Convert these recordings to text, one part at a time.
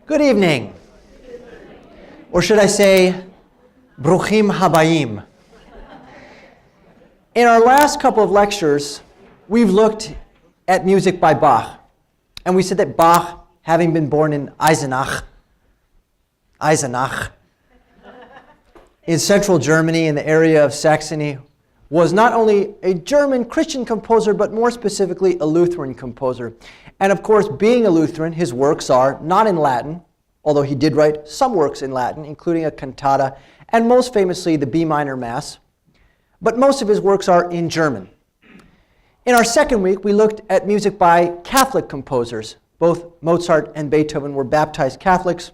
Good evening. Or should I say, Bruchim Habayim. In our last couple of lectures, we've looked at music by Bach. And we said that Bach, having been born in Eisenach, in central Germany in the area of Saxony, was not only a German Christian composer, but more specifically a Lutheran composer. And of course, being a Lutheran, his works are not in Latin, although he did write some works in Latin, including a cantata, and most famously the B minor Mass. But most of his works are in German. In our second week, we looked at music by Catholic composers. Both Mozart and Beethoven were baptized Catholics.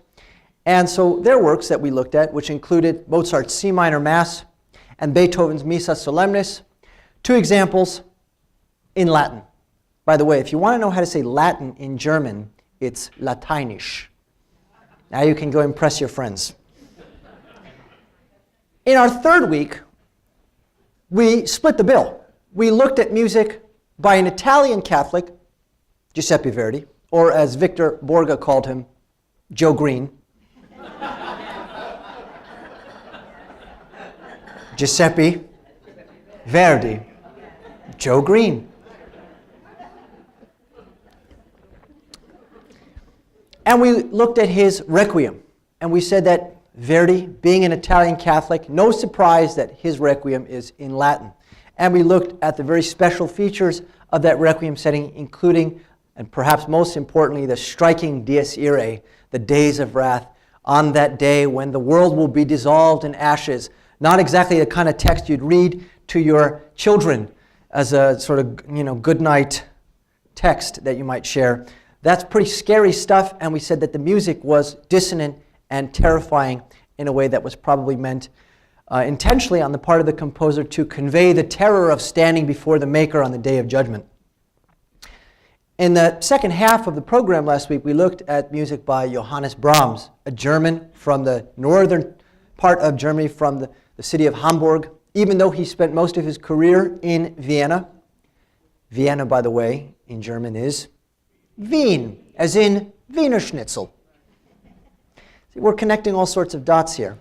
And so their works that we looked at, which included Mozart's C minor Mass and Beethoven's Missa Solemnis, two examples in Latin. By the way, if you want to know how to say Latin in German, it's Lateinisch. Now you can go impress your friends. In our third week, we split the bill. We looked at music by an Italian Catholic, Giuseppe Verdi, or as Victor Borga called him, Joe Green. Giuseppe Verdi, Joe Green. And we looked at his Requiem, and we said that Verdi, being an Italian Catholic, no surprise that his Requiem is in Latin. And we looked at the very special features of that Requiem setting, including, and perhaps most importantly, the striking Dies Irae, the days of wrath, on that day when the world will be dissolved in ashes. Not exactly the kind of text you'd read to your children as a sort of, good night text that you might share. That's pretty scary stuff, and we said that the music was dissonant and terrifying in a way that was probably meant intentionally on the part of the composer to convey the terror of standing before the Maker on the Day of Judgment. In the second half of the program last week, we looked at music by Johannes Brahms, a German from the northern part of Germany, from the city of Hamburg, even though he spent most of his career in Vienna. Vienna, by the way, in German is Wien, as in Wiener Schnitzel. See, we're connecting all sorts of dots here.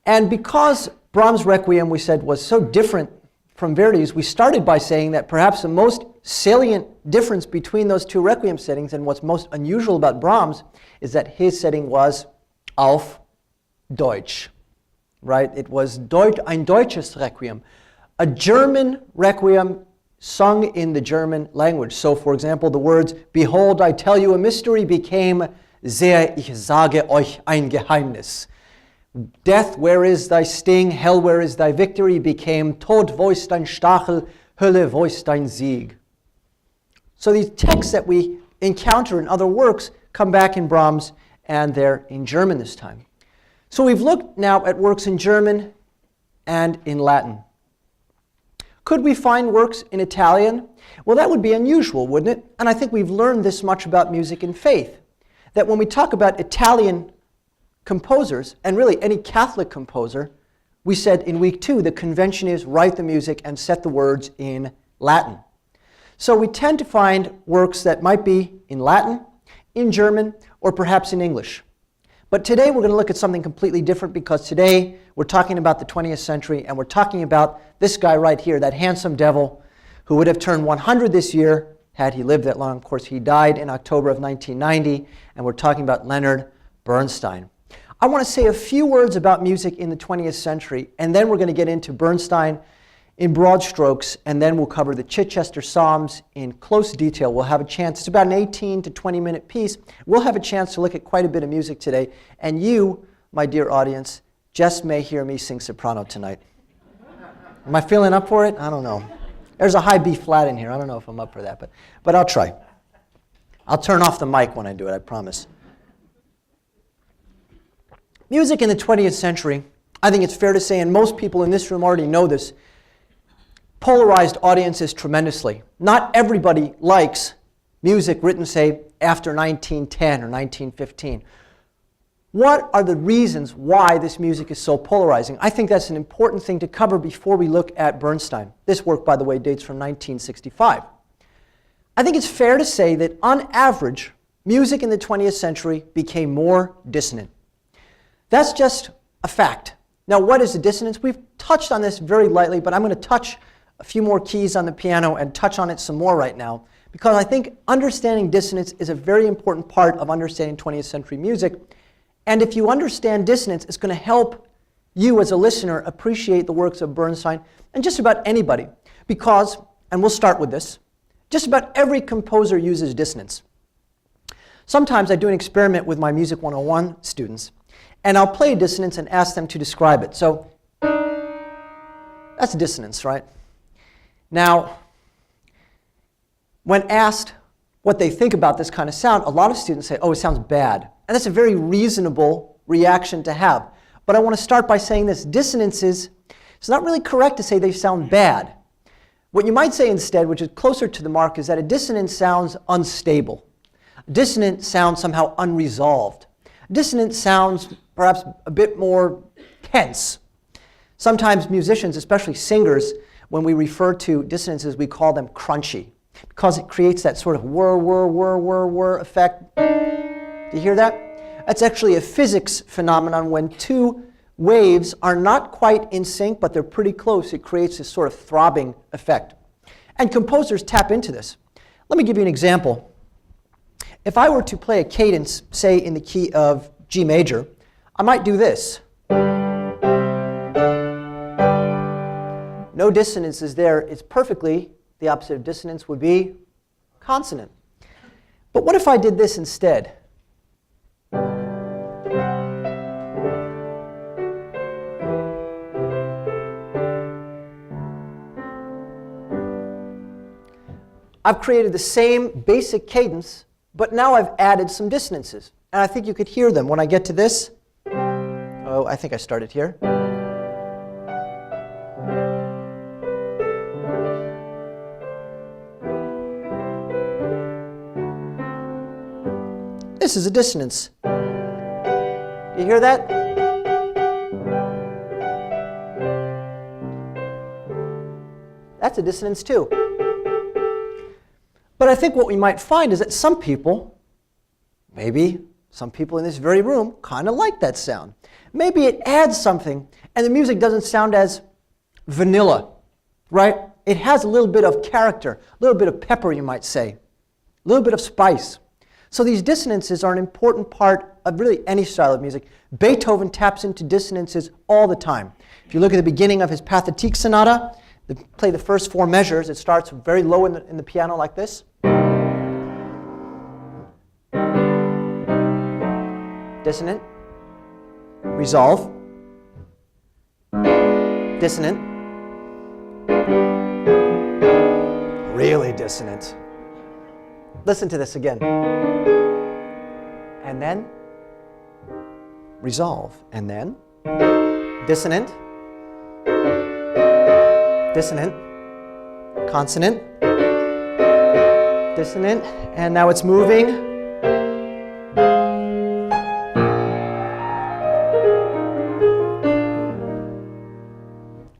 And because Brahms' Requiem, we said, was so different from Verdi's, we started by saying that perhaps the most salient difference between those two Requiem settings and what's most unusual about Brahms is that his setting was auf Deutsch. Right? It was ein deutsches Requiem, a German Requiem sung in the German language. So, for example, the words, "Behold, I tell you a mystery," became "Sehe, ich sage euch ein Geheimnis." "Death, where is thy sting? Hell, where is thy victory?" became "Tod, wo ist dein Stachel? Hölle, wo ist dein Sieg?" So these texts that we encounter in other works come back in Brahms, and they're in German this time. So we've looked now at works in German and in Latin. Could we find works in Italian? Well, that would be unusual, wouldn't it? And I think we've learned this much about music and faith, that when we talk about Italian composers, and really any Catholic composer, we said in week 2, the convention is write the music and set the words in Latin. So we tend to find works that might be in Latin, in German, or perhaps in English. But today we're going to look at something completely different, because today we're talking about the 20th century, and we're talking about this guy right here, that handsome devil who would have turned 100 this year had he lived that long. Of course, he died in October of 1990, and we're talking about Leonard Bernstein. I want to say a few words about music in the 20th century, and then we're going to get into Bernstein in broad strokes, and then we'll cover the Chichester Psalms in close detail. We'll have a chance, it's about an 18 to 20 minute piece. We'll have a chance to look at quite a bit of music today, and you, my dear audience, just may hear me sing soprano tonight. Am I feeling up for it? I don't know. There's a high B flat in here. I don't know if I'm up for that, but I'll try. I'll turn off the mic when I do it, I promise. Music in the 20th century, I think it's fair to say, and most people in this room already know this, polarized audiences tremendously. Not everybody likes music written, say, after 1910 or 1915. What are the reasons why this music is so polarizing? I think that's an important thing to cover before we look at Bernstein. This work, by the way, dates from 1965. I think it's fair to say that on average, music in the 20th century became more dissonant. That's just a fact. Now, what is a dissonance? We've touched on this very lightly, but I'm going to touch a few more keys on the piano and touch on it some more right now, because I think understanding dissonance is a very important part of understanding 20th century music. And if you understand dissonance, it's going to help you as a listener appreciate the works of Bernstein and just about anybody. Because, and we'll start with this, just about every composer uses dissonance. Sometimes I do an experiment with my Music 101 students, and I'll play dissonance and ask them to describe it. So that's dissonance, right? Now, when asked what they think about this kind of sound, a lot of students say, oh, it sounds bad. And that's a very reasonable reaction to have. But I want to start by saying this. Dissonances, it's not really correct to say they sound bad. What you might say instead, which is closer to the mark, is that a dissonance sounds unstable. A dissonant sounds somehow unresolved. Dissonant sounds perhaps a bit more tense. Sometimes musicians, especially singers, when we refer to dissonances, we call them crunchy, because it creates that sort of whir, whir, whir, whir, whir effect. Do you hear that? That's actually a physics phenomenon. When two waves are not quite in sync, but they're pretty close, it creates this sort of throbbing effect. And composers tap into this. Let me give you an example. If I were to play a cadence, say in the key of G major, I might do this. No dissonance is there. It's perfectly, the opposite of dissonance would be consonant. But what if I did this instead? I've created the same basic cadence, but now I've added some dissonances. And I think you could hear them when I get to this. Oh, I think I started here. This is a dissonance. You hear that? That's a dissonance too. But I think what we might find is that some people, maybe some people in this very room, kind of like that sound. Maybe it adds something, and the music doesn't sound as vanilla, right? It has a little bit of character, a little bit of pepper, you might say, a little bit of spice. So these dissonances are an important part of really any style of music. Beethoven taps into dissonances all the time. If you look at the beginning of his Pathetique Sonata, play the first four measures. It starts very low in the piano like this. Dissonant. Resolve. Dissonant. Really dissonant. Listen to this again. And then resolve. And then dissonant. Dissonant. Consonant. Dissonant. And now it's moving.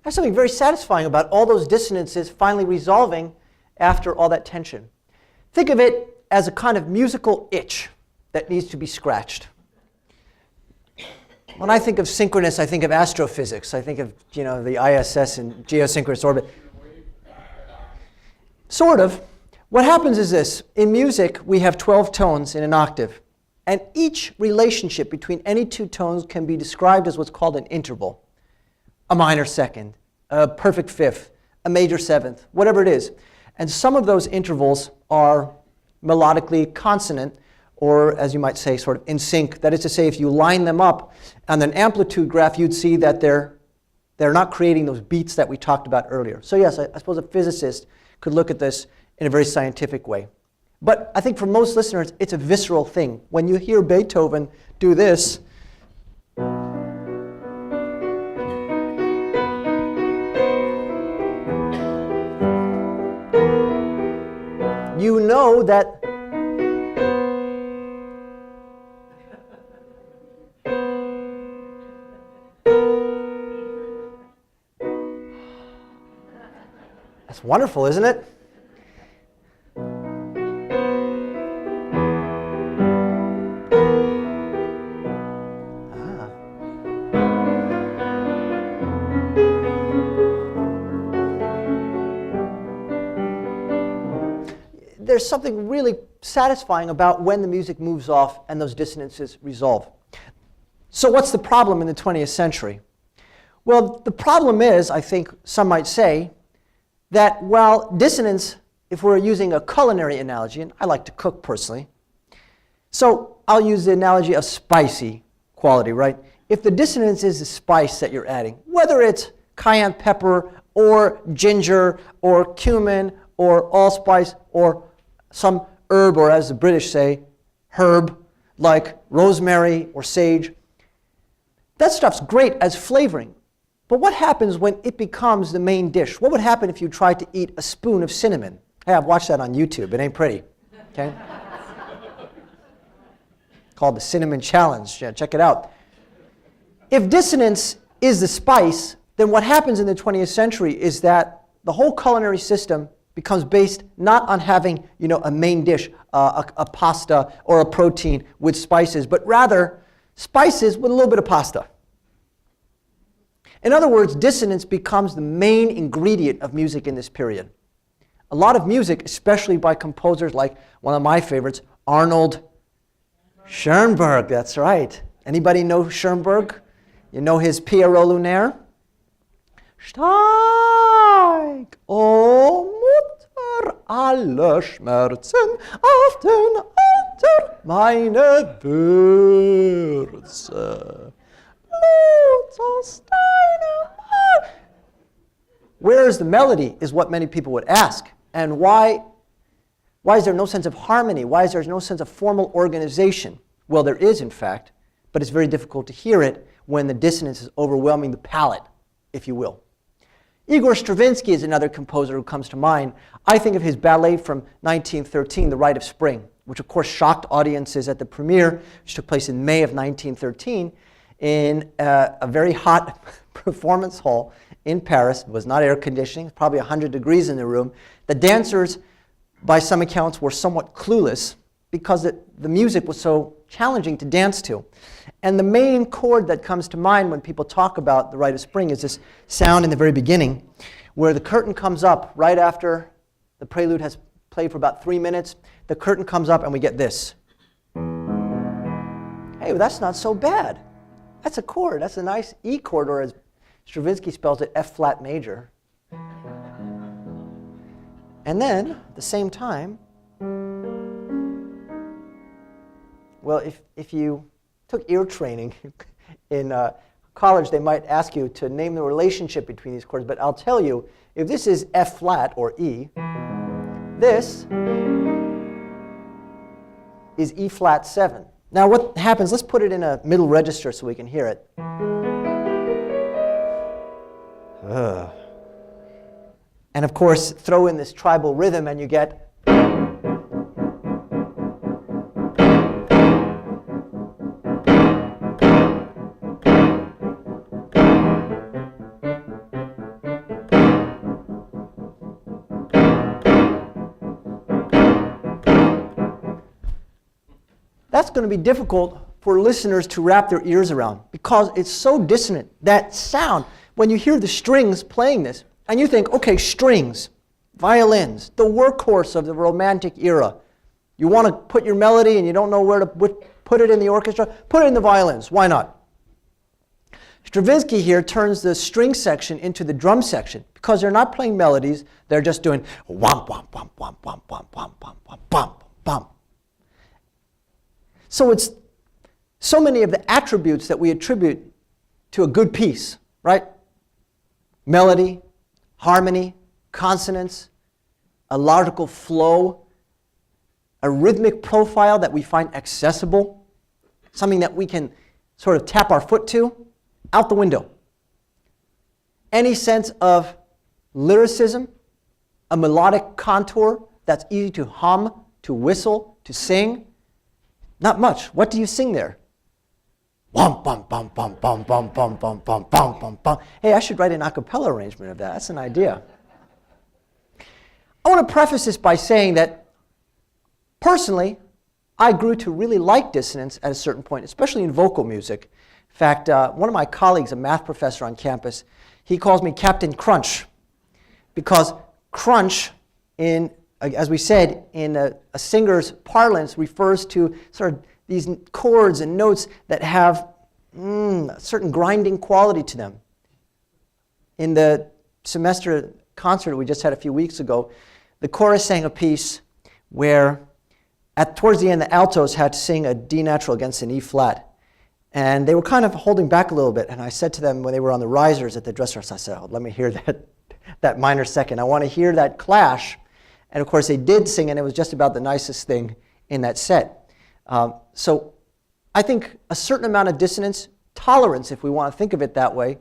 There's something very satisfying about all those dissonances finally resolving after all that tension. Think of it as a kind of musical itch that needs to be scratched. When I think of synchronous, I think of astrophysics. I think of, the ISS and geosynchronous orbit. Sort of. What happens is this. In music, we have 12 tones in an octave. And each relationship between any two tones can be described as what's called an interval. A minor second, a perfect fifth, a major seventh, whatever it is. And some of those intervals are melodically consonant, or as you might say, sort of in sync. That is to say, if you line them up on an amplitude graph, you'd see that they're not creating those beats that we talked about earlier. So yes, I suppose a physicist could look at this in a very scientific way. But I think for most listeners, it's a visceral thing. When you hear Beethoven do this, you know that that's wonderful, isn't it? there's something really satisfying about when the music moves off and those dissonances resolve. So what's the problem in the 20th century? Well, the problem is, I think some might say, that while dissonance, if we're using a culinary analogy, and I like to cook personally, so I'll use the analogy of spicy quality, right? If the dissonance is the spice that you're adding, whether it's cayenne pepper or ginger or cumin or allspice or some herb, or as the British say, herb, like rosemary or sage, that stuff's great as flavoring. But what happens when it becomes the main dish? What would happen if you tried to eat a spoon of cinnamon? Hey, I've watched that on YouTube. It ain't pretty. Okay? Called the Cinnamon Challenge. Yeah, check it out. If dissonance is the spice, then what happens in the 20th century is that the whole culinary system becomes based not on having, a main dish, a pasta or a protein with spices, but rather spices with a little bit of pasta. In other words, dissonance becomes the main ingredient of music in this period. A lot of music, especially by composers like one of my favorites, Arnold Schoenberg, that's right. Anybody know Schoenberg? You know his Pierrot Lunaire? Steig, o Mutter, alle Schmerzen auf den Alter, meine Würze. Where is the melody is what many people would ask. And why is there no sense of harmony? Why is there no sense of formal organization? Well, there is, in fact, but it's very difficult to hear it when the dissonance is overwhelming the palate, if you will. Igor Stravinsky is another composer who comes to mind. I think of his ballet from 1913, The Rite of Spring, which of course shocked audiences at the premiere, which took place in May of 1913. In a very hot performance hall in Paris. It was not air conditioning, probably 100 degrees in the room. The dancers, by some accounts, were somewhat clueless because the music was so challenging to dance to. And the main chord that comes to mind when people talk about The Rite of Spring is this sound in the very beginning, where the curtain comes up right after the prelude has played for about 3 minutes. The curtain comes up and we get this. Hey, well, that's not so bad. That's a chord. That's a nice E chord, or as Stravinsky spells it, F flat major. And then, at the same time, well, if you took ear training in college, they might ask you to name the relationship between these chords. But I'll tell you, if this is F flat or E, this is E flat 7. Now what happens, let's put it in a middle register so we can hear it. And of course, throw in this tribal rhythm and you get. That's going to be difficult for listeners to wrap their ears around because it's so dissonant. That sound, when you hear the strings playing this, and you think, okay, strings, violins, the workhorse of the Romantic era. You want to put your melody and you don't know where to put it in the orchestra, put it in the violins. Why not? Stravinsky here turns the string section into the drum section because they're not playing melodies, they're just doing whomp, whomp, whomp, whomp, whomp, whomp, whomp, whomp, whomp, whomp, whomp. So it's so many of the attributes that we attribute to a good piece, right? Melody, harmony, consonance, a logical flow, a rhythmic profile that we find accessible, something that we can sort of tap our foot to, out the window. Any sense of lyricism, a melodic contour that's easy to hum, to whistle, to sing, not much. What do you sing there? Bum, bum, bum, bum, bum, bum, bum, bum, bum, bum, bum, bum. Hey, I should write an a cappella arrangement of that. That's an idea. I want to preface this by saying that, personally, I grew to really like dissonance at a certain point, especially in vocal music. In fact, one of my colleagues, a math professor on campus, he calls me Captain Crunch, because crunch in as we said, in a singer's parlance, refers to sort of these chords and notes that have a certain grinding quality to them. In the semester concert we just had a few weeks ago, the chorus sang a piece where towards the end the altos had to sing a D natural against an E flat. And they were kind of holding back a little bit. And I said to them when they were on the risers at the dress rehearsal, I said, oh, let me hear that minor second. I want to hear that clash. And of course they did sing, and it was just about the nicest thing in that set. So I think a certain amount of dissonance, tolerance, if we want to think of it that way,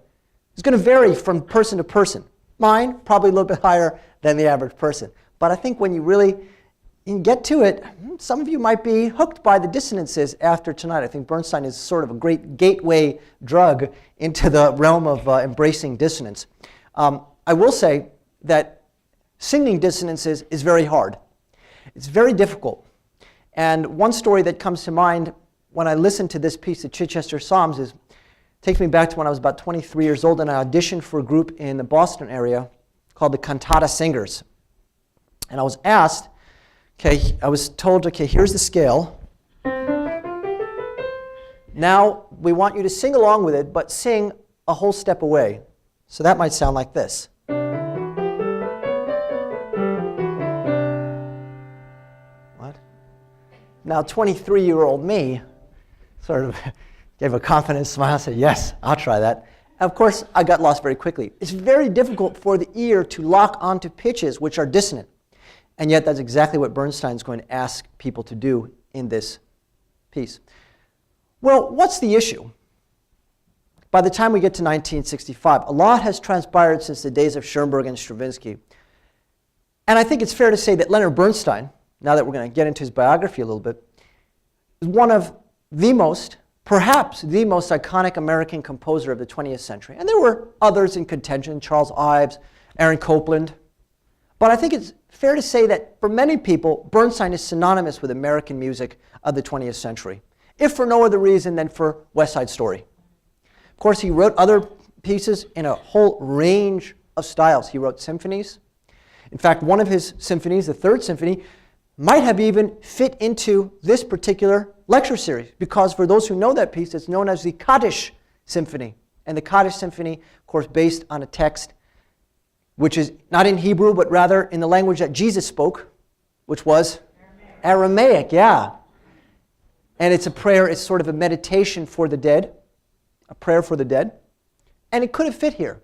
is going to vary from person to person. Mine, probably a little bit higher than the average person. But I think when you really get to it, some of you might be hooked by the dissonances after tonight. I think Bernstein is sort of a great gateway drug into the realm of embracing dissonance. I will say that singing dissonances is very hard. It's very difficult. And one story that comes to mind when I listen to this piece, the Chichester Psalms, takes me back to when I was about 23 years old, and I auditioned for a group in the Boston area called the Cantata Singers. And I was asked, I was told, here's the scale. Now we want you to sing along with it, but sing a whole step away. So that might sound like this. What? Now 23-year-old me sort of gave a confident smile, said, yes, I'll try that. And of course, I got lost very quickly. It's very difficult for the ear to lock onto pitches which are dissonant. And yet that's exactly what Bernstein's going to ask people to do in this piece. Well, what's the issue? By the time we get to 1965, a lot has transpired since the days of Schoenberg and Stravinsky. And I think it's fair to say that Leonard Bernstein, now that we're going to get into his biography a little bit, is one of the most, perhaps the most iconic American composer of the 20th century. And there were others in contention, Charles Ives, Aaron Copland. But I think it's fair to say that for many people, Bernstein is synonymous with American music of the 20th century, if for no other reason than for West Side Story. Of course, he wrote other pieces in a whole range of styles. He wrote symphonies. In fact, one of his symphonies, the Third Symphony, might have even fit into this particular lecture series, because for those who know that piece, it's known as the Kaddish Symphony. And the Kaddish Symphony, of course, based on a text which is not in Hebrew, but rather in the language that Jesus spoke, which was Aramaic, yeah. And it's a prayer, it's sort of a meditation for the dead, a prayer for the dead. And it could have fit here.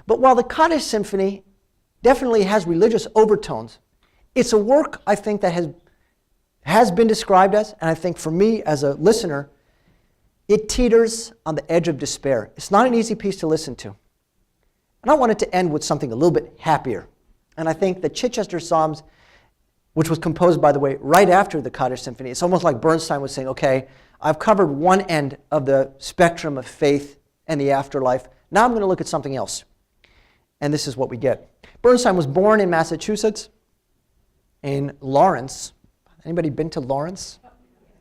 But while the Kaddish Symphony definitely has religious overtones, it's a work, I think, that has been described as, and I think for me as a listener, it teeters on the edge of despair. It's not an easy piece to listen to. And I wanted to end with something a little bit happier. And I think the Chichester Psalms, which was composed, by the way, right after the Kaddish Symphony, it's almost like Bernstein was saying, okay, I've covered one end of the spectrum of faith and the afterlife. Now I'm going to look at something else. And this is what we get. Bernstein was born in Massachusetts, in Lawrence. Anybody been to Lawrence?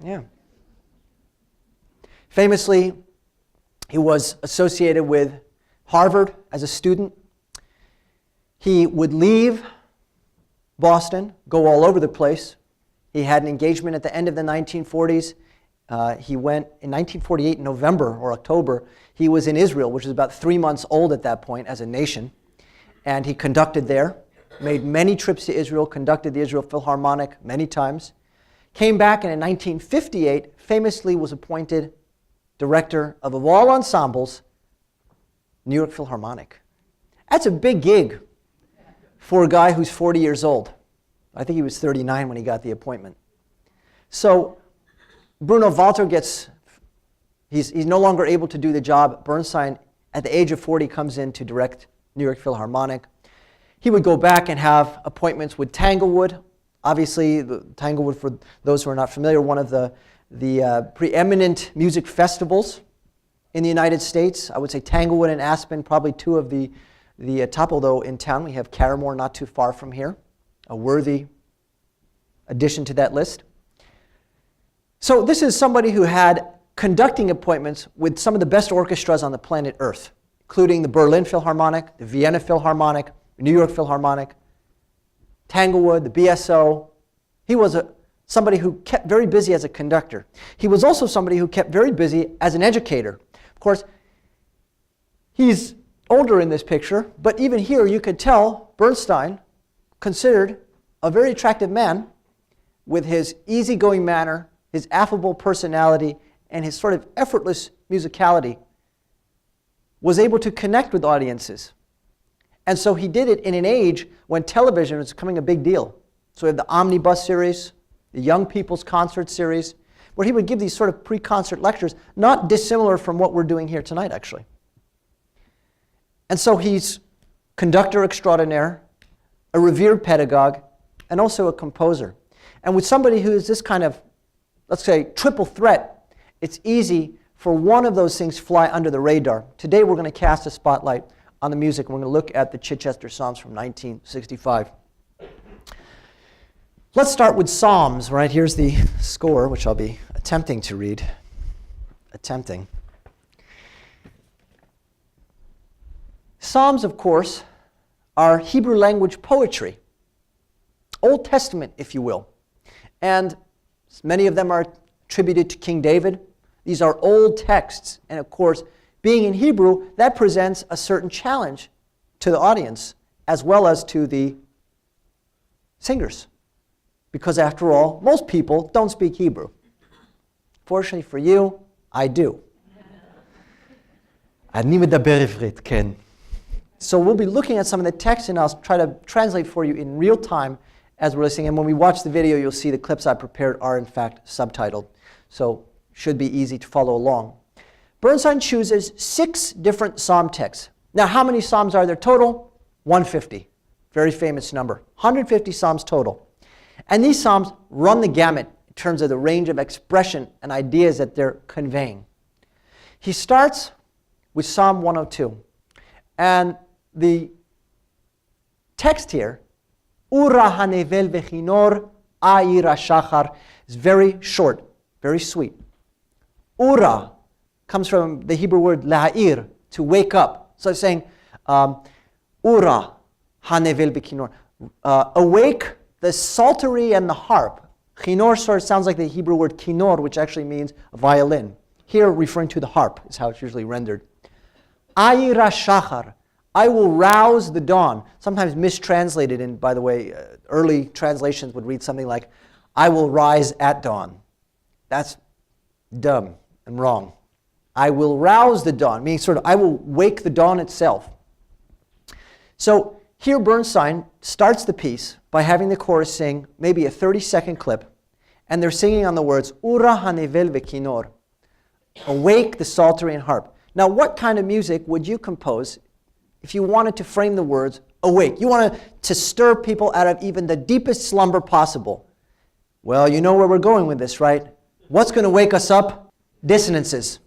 Yeah. Famously, he was associated with Harvard as a student. He would leave Boston, go all over the place. He had an engagement at the end of the 1940s. He went in 1948, November or October. He was in Israel, which was about 3 months old at that point as a nation. And he conducted there, made many trips to Israel, conducted the Israel Philharmonic many times. Came back, and in 1958, famously was appointed director of all ensembles, New York Philharmonic. That's a big gig for a guy who's 40 years old. I think he was 39 when he got the appointment. So Bruno Walter he's no longer able to do the job. Bernstein, at the age of 40, comes in to direct New York Philharmonic. He would go back and have appointments with Tanglewood. Obviously, Tanglewood, for those who are not familiar, one of the preeminent music festivals in the United States. I would say Tanglewood and Aspen, probably two of the top, although in town we have Carramore not too far from here, a worthy addition to that list. So this is somebody who had conducting appointments with some of the best orchestras on the planet Earth, including the Berlin Philharmonic, the Vienna Philharmonic, New York Philharmonic. Tanglewood, the BSO. He was somebody who kept very busy as a conductor. He was also somebody who kept very busy as an educator. Of course, he's older in this picture, but even here you could tell Bernstein considered a very attractive man with his easygoing manner, his affable personality, and his sort of effortless musicality, was able to connect with audiences. And so he did it in an age when television was becoming a big deal. So we have the Omnibus series, the Young People's Concert series, where he would give these sort of pre-concert lectures, not dissimilar from what we're doing here tonight, actually. And so he's conductor extraordinaire, a revered pedagogue, and also a composer. And with somebody who is this kind of, let's say, triple threat, it's easy for one of those things to fly under the radar. Today we're going to cast a spotlight on the music. We're going to look at the Chichester Psalms from 1965. Let's start with Psalms, right? Here's the score, which I'll be attempting to read. Psalms, of course, are Hebrew language poetry. Old Testament, if you will. And many of them are attributed to King David. These are old texts. And of course, being in Hebrew, that presents a certain challenge to the audience as well as to the singers. Because after all, most people don't speak Hebrew. Fortunately for you, I do. אני מדבר עברית, כן. So we'll be looking at some of the text, and I'll try to translate for you in real time as we're listening. And when we watch the video, you'll see the clips I prepared are in fact subtitled. So should be easy to follow along. Bernstein chooses 6 different psalm texts. Now, how many psalms are there total? 150. Very famous number. 150 psalms total. And these psalms run the gamut in terms of the range of expression and ideas that they're conveying. He starts with Psalm 102. And the text here, Ura hanevel vechinor a'ira shachar, is very short, very sweet. Ura comes from the Hebrew word la'ir, to wake up. So it's saying, Ura hanevel vechinor, awake the psaltery and the harp. Chinor sort of sounds like the Hebrew word kinor, which actually means a violin. Here, referring to the harp is how it's usually rendered. A'ira shachar, I will rouse the dawn. Sometimes mistranslated, and by the way, early translations would read something like, I will rise at dawn. That's dumb and wrong. I will rouse the dawn, meaning sort of, I will wake the dawn itself. So here Bernstein starts the piece by having the chorus sing maybe a 30-second clip, and they're singing on the words, Ura hanevel v'kinor, awake the psaltery and harp. Now, what kind of music would you compose if you wanted to frame the words awake? You wanted to stir people out of even the deepest slumber possible. Well, you know where we're going with this, right? What's going to wake us up? Dissonances.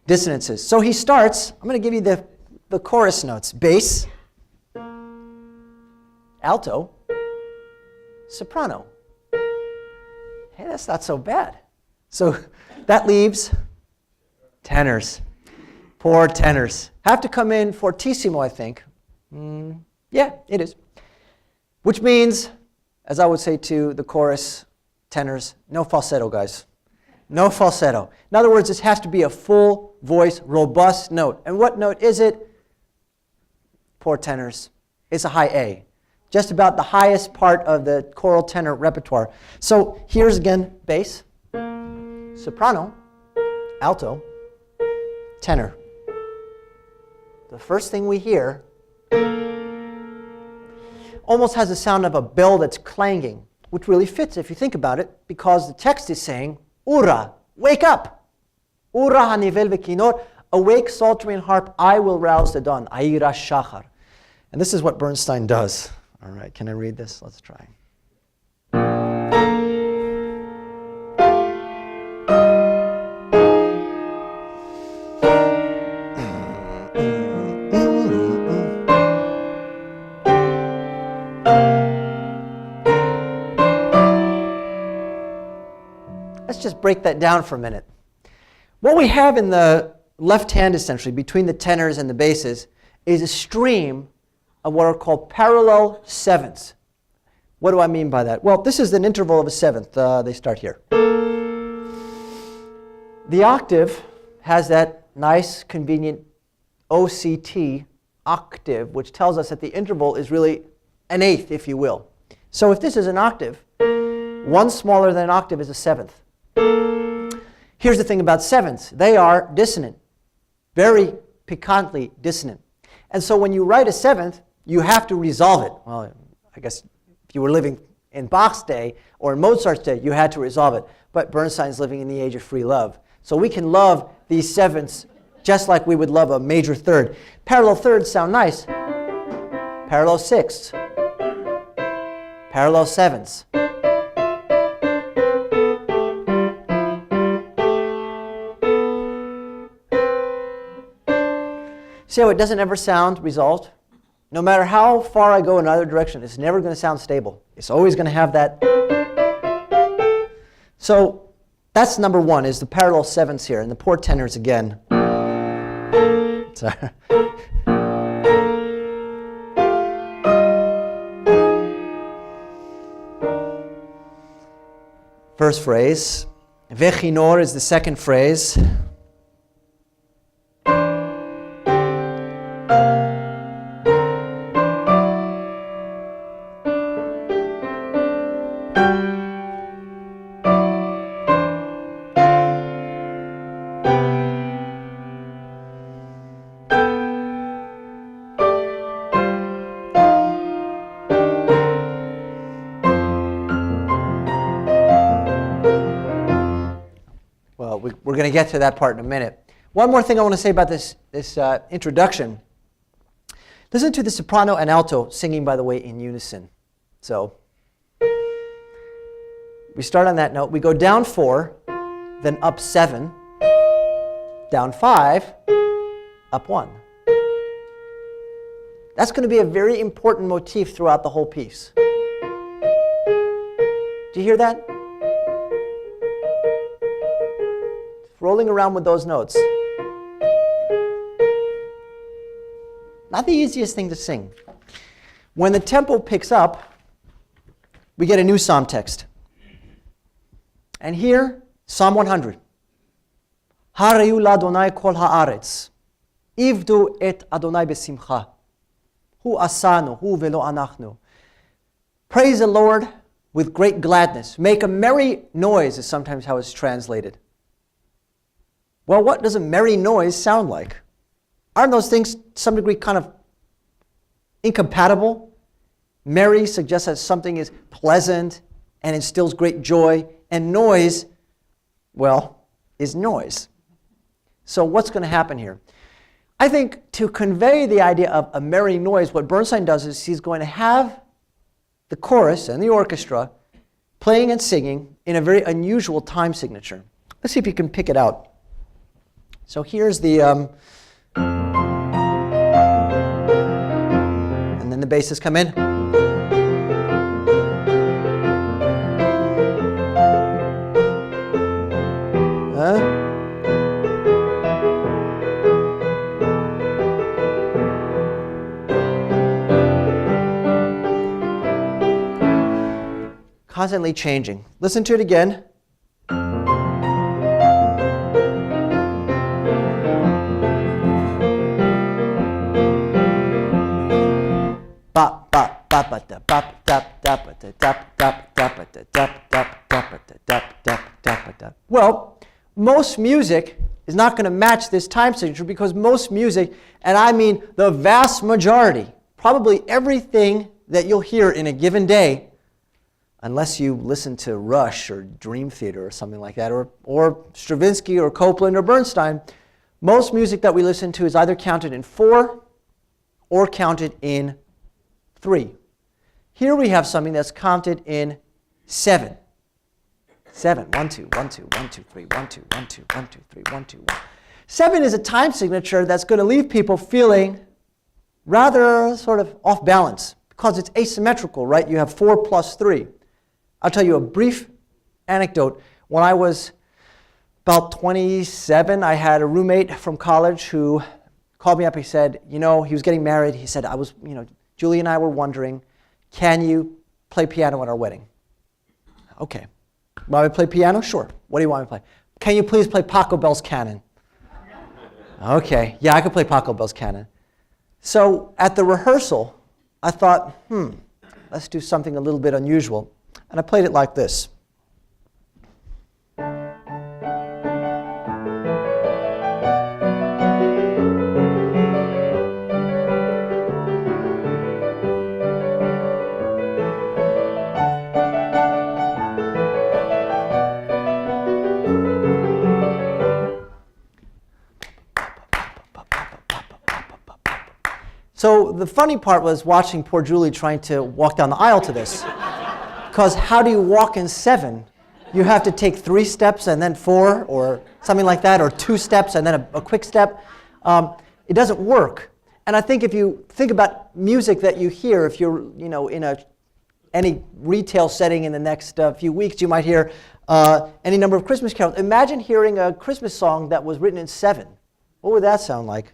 Dissonances. So he starts, I'm going to give you the chorus notes. Bass, alto, soprano. Hey, that's not so bad. So that leaves tenors. Poor tenors. Have to come in fortissimo, I think. Yeah, it is. Which means, as I would say to the chorus tenors, no falsetto, guys. No falsetto. In other words, this has to be a full voice, robust note. And what note is it? Poor tenors. It's a high A. Just about the highest part of the choral tenor repertoire. So here's again bass, soprano, alto, tenor. The first thing we hear almost has the sound of a bell that's clanging, which really fits if you think about it, because the text is saying, Ura, wake up. Ura hanivel v'kinor, awake psaltery and harp, I will rouse the dawn. A'ira shachar. And this is what Bernstein does. All right, can I read this? Let's try. Let's just break that down for a minute. What we have in the left hand, essentially, between the tenors and the basses, is a stream of what are called parallel sevenths. What do I mean by that? Well, this is an interval of a seventh. They start here. The octave has that nice, convenient OCT, octave, which tells us that the interval is really an eighth, if you will. So if this is an octave, one smaller than an octave is a seventh. Here's the thing about sevenths. They are dissonant, very piquantly dissonant. And so when you write a seventh, you have to resolve it. Well, I guess if you were living in Bach's day or in Mozart's day, you had to resolve it. But Bernstein's living in the age of free love. So we can love these sevenths just like we would love a major third. Parallel thirds sound nice. Parallel sixths. Parallel sevenths. See how it doesn't ever sound resolved? No matter how far I go in either direction, it's never going to sound stable. It's always going to have that. So that's number one, is the parallel sevenths here. And the poor tenors again. Sorry. First phrase. Vechinor is the second phrase. We're going to get to that part in a minute. One more thing I want to say about this introduction. Listen to the soprano and alto singing, by the way, in unison. So we start on that note. We go down 4, then up 7, down 5, up 1. That's going to be a very important motif throughout the whole piece. Do you hear that? Rolling around with those notes. Not the easiest thing to sing. When the tempo picks up, we get a new psalm text. And here, Psalm 100. Harayu l'Adonai kol haaretz. Ivdu et Adonai besimcha. Hu asanu, hu velo anachnu. Praise the Lord with great gladness. Make a merry noise is sometimes how it's translated. Well, what does a merry noise sound like? Aren't those things to some degree kind of incompatible? Merry suggests that something is pleasant and instills great joy, and noise, well, is noise. So what's going to happen here? I think to convey the idea of a merry noise, what Bernstein does is he's going to have the chorus and the orchestra playing and singing in a very unusual time signature. Let's see if you can pick it out. So here's the, and then the basses come in. Constantly changing. Listen to it again. Well, most music is not going to match this time signature because most music, and I mean the vast majority, probably everything that you'll hear in a given day, unless you listen to Rush or Dream Theater or something like that, or Stravinsky or Copland or Bernstein, most music that we listen to is either counted in 4 or counted in 3. Here we have something that's counted in 7. 7, 1, 2, 1, 2, 1, 2, 3, 1, 2, 1, 2, 1, 2, 3, 1, 2, 1. 7 is a time signature that's going to leave people feeling rather sort of off balance because it's asymmetrical, right? You have 4 plus 3. I'll tell you a brief anecdote. When I was about 27, I had a roommate from college who called me up. He said, he was getting married. He said, Julie and I were wondering, can you play piano at our wedding. Okay. Want me to play piano? Sure. What do you want me to play? Can you please play Paco Bell's Canon? Okay. Yeah, I could play Paco Bell's Canon. So at the rehearsal, I thought, let's do something a little bit unusual. And I played it like this. So the funny part was watching poor Julie trying to walk down the aisle to this. Because how do you walk in 7? You have to take 3 steps and then 4 or something like that, or 2 steps and then a quick step. It doesn't work. And I think if you think about music that you hear, if you're in any retail setting in the next few weeks, you might hear any number of Christmas carols. Imagine hearing a Christmas song that was written in 7. What would that sound like?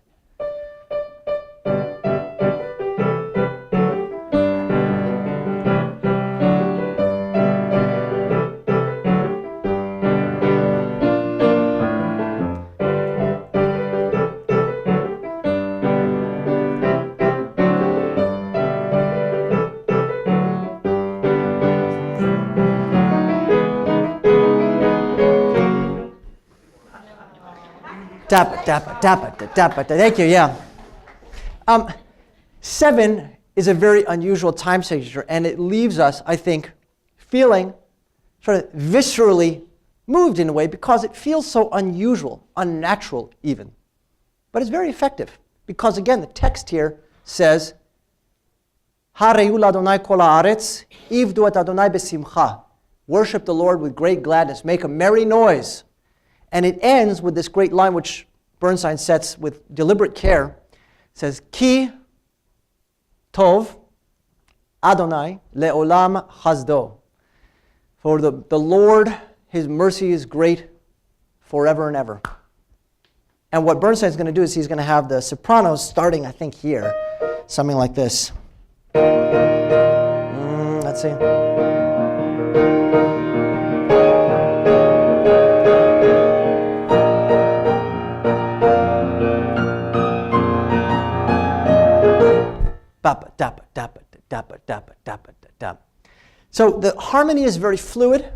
Thank you, yeah. 7 is a very unusual time signature, and it leaves us, I think, feeling sort of viscerally moved in a way because it feels so unusual, unnatural even. But it's very effective because, again, the text here says, Hareul Adonai kol haaretz, ivdu et Adonai besimcha. Worship the Lord with great gladness, make a merry noise. And it ends with this great line which Bernstein sets with deliberate care. It says, Ki tov Adonai le'olam chazdo. For the Lord, His mercy is great forever and ever. And what Bernstein's going to do is he's going to have the sopranos starting, I think, here. Something like this. Let's see. So the harmony is very fluid,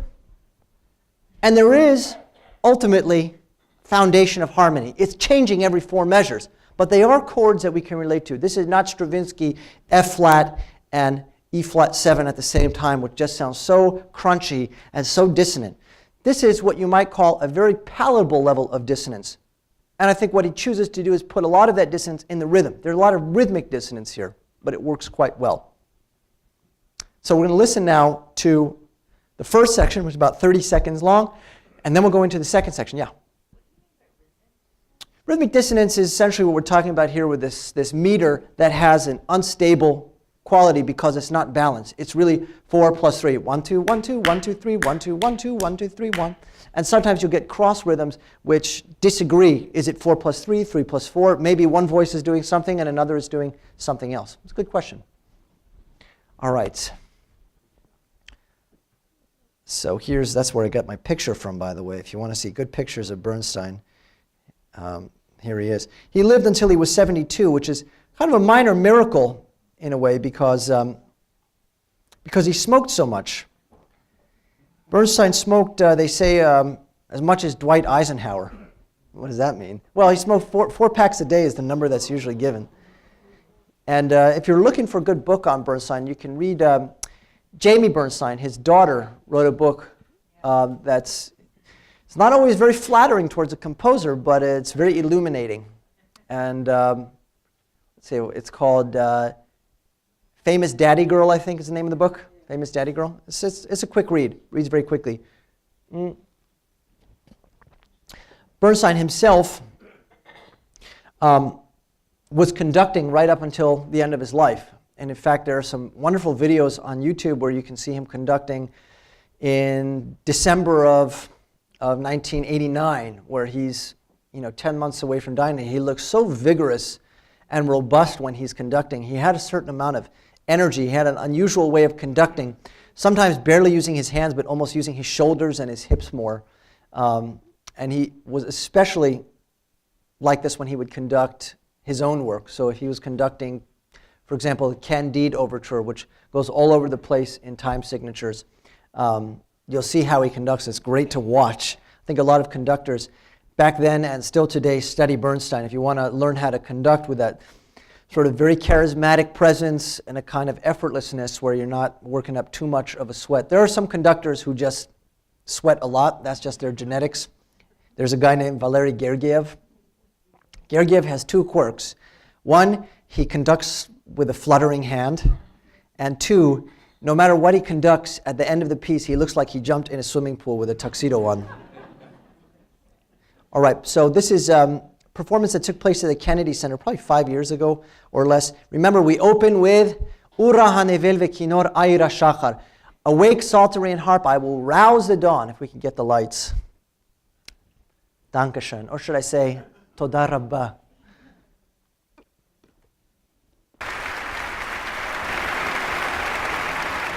and there is ultimately foundation of harmony. It's changing every 4 measures, but they are chords that we can relate to. This is not Stravinsky F flat and E flat 7 at the same time, which just sounds so crunchy and so dissonant. This is what you might call a very palatable level of dissonance. And I think what he chooses to do is put a lot of that dissonance in the rhythm. There's a lot of rhythmic dissonance here, but it works quite well. So we're going to listen now to the first section, which is about 30 seconds long, and then we'll go into the second section. Yeah? Rhythmic dissonance is essentially what we're talking about here with this meter that has an unstable quality because it's not balanced. It's really 4 plus 3. 1, 2, 1, 2, 1, 2, 3, 1, 2, 1, 2, 1, 2, 3, 1. And sometimes you'll get cross rhythms which disagree. Is it 4 plus 3, 3 plus 4? Maybe one voice is doing something and another is doing something else. It's a good question. All right. So that's where I got my picture from, by the way. If you want to see good pictures of Bernstein, here he is. He lived until he was 72, which is kind of a minor miracle in a way because he smoked so much. Bernstein smoked, they say, as much as Dwight Eisenhower. What does that mean? Well, he smoked 4 packs a day is the number that's usually given. And if you're looking for a good book on Bernstein, you can read Jamie Bernstein. His daughter wrote a book it's not always very flattering towards a composer, but it's very illuminating. And let's see, it's called Famous Daddy Girl, I think is the name of the book. Famous Daddy Girl. It's a quick read. Reads very quickly. Bernstein himself was conducting right up until the end of his life. And in fact, there are some wonderful videos on YouTube where you can see him conducting in December of 1989, where he's 10 months away from dying. He looks so vigorous and robust when he's conducting. He had a certain amount of energy. He had an unusual way of conducting sometimes barely using his hands, but almost using his shoulders and his hips more. And he was especially like this when he would conduct his own work. So if he was conducting, for example, the Candide Overture, which goes all over the place in time signatures, you'll see how he conducts. It's great to watch. I think a lot of conductors back then and still today study Bernstein. If you want to learn how to conduct with that sort of very charismatic presence and a kind of effortlessness where you're not working up too much of a sweat. There are some conductors who just sweat a lot. That's just their genetics. There's a guy named Valery Gergiev. Gergiev has two quirks. One, he conducts with a fluttering hand. And two, no matter what he conducts, at the end of the piece, he looks like he jumped in a swimming pool with a tuxedo on. All right, so this is a performance that took place at the Kennedy Center probably 5 years ago or less. Remember, we open with Ura hanevel vekinor ayra shachar. Awake, psaltery, and harp, I will rouse the dawn, if we can get the lights. Dankeschön. Or should I say, Toda Rabbah.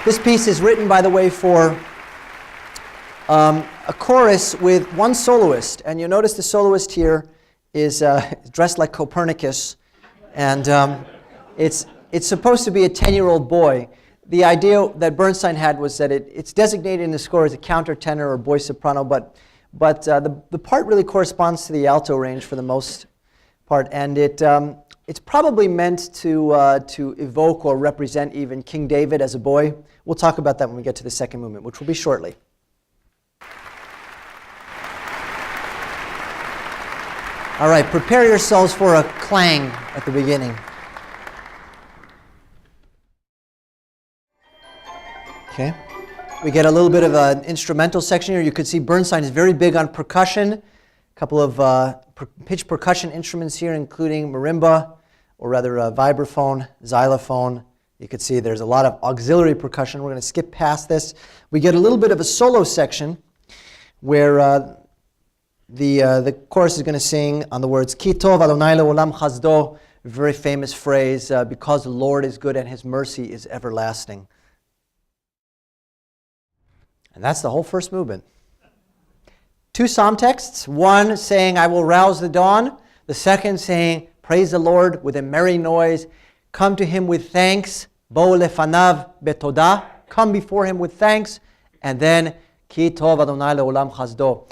This piece is written, by the way, for a chorus with one soloist. And you'll notice the soloist here is dressed like Copernicus. And it's supposed to be a 10-year-old boy. The idea that Bernstein had was that it's designated in the score as a countertenor or boy soprano, but the part really corresponds to the alto range for the most part, and it's probably meant to evoke or represent even King David as a boy. We'll talk about that when we get to the second movement, which will be shortly. All right, prepare yourselves for a clang at the beginning. Okay. We get a little bit of an instrumental section here. You could see Bernstein is very big on percussion. A couple of pitch percussion instruments here, including marimba, or rather vibraphone, xylophone. You could see there's a lot of auxiliary percussion. We're going to skip past this. We get a little bit of a solo section where the chorus is going to sing on the words Ki tov Adonai le'olam chasdo, a very famous phrase, because the Lord is good and his mercy is everlasting. And that's the whole first movement. Two psalm texts, one saying, I will rouse the dawn. The second saying, praise the Lord with a merry noise. Come to him with thanks. Bo lefanav betodah. Come before him with thanks. And then, Ki tov Adonai le'olam chasdo.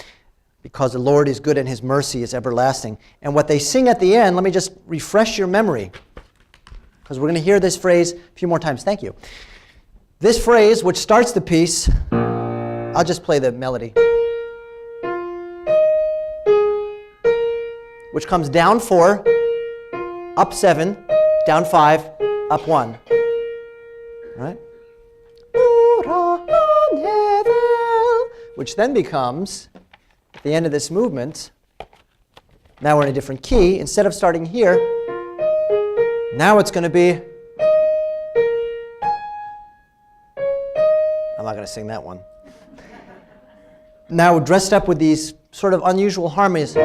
Because the Lord is good and his mercy is everlasting. And what they sing at the end, let me just refresh your memory. Because we're going to hear this phrase a few more times. Thank you. This phrase, which starts the piece, I'll just play the melody. Which comes down 4, up 7, down 5, up 1. Right? Which then becomes, at the end of this movement, now we're in a different key. Instead of starting here, now it's going to be, I'm not going to sing that one. Now dressed up with these sort of unusual harmonies.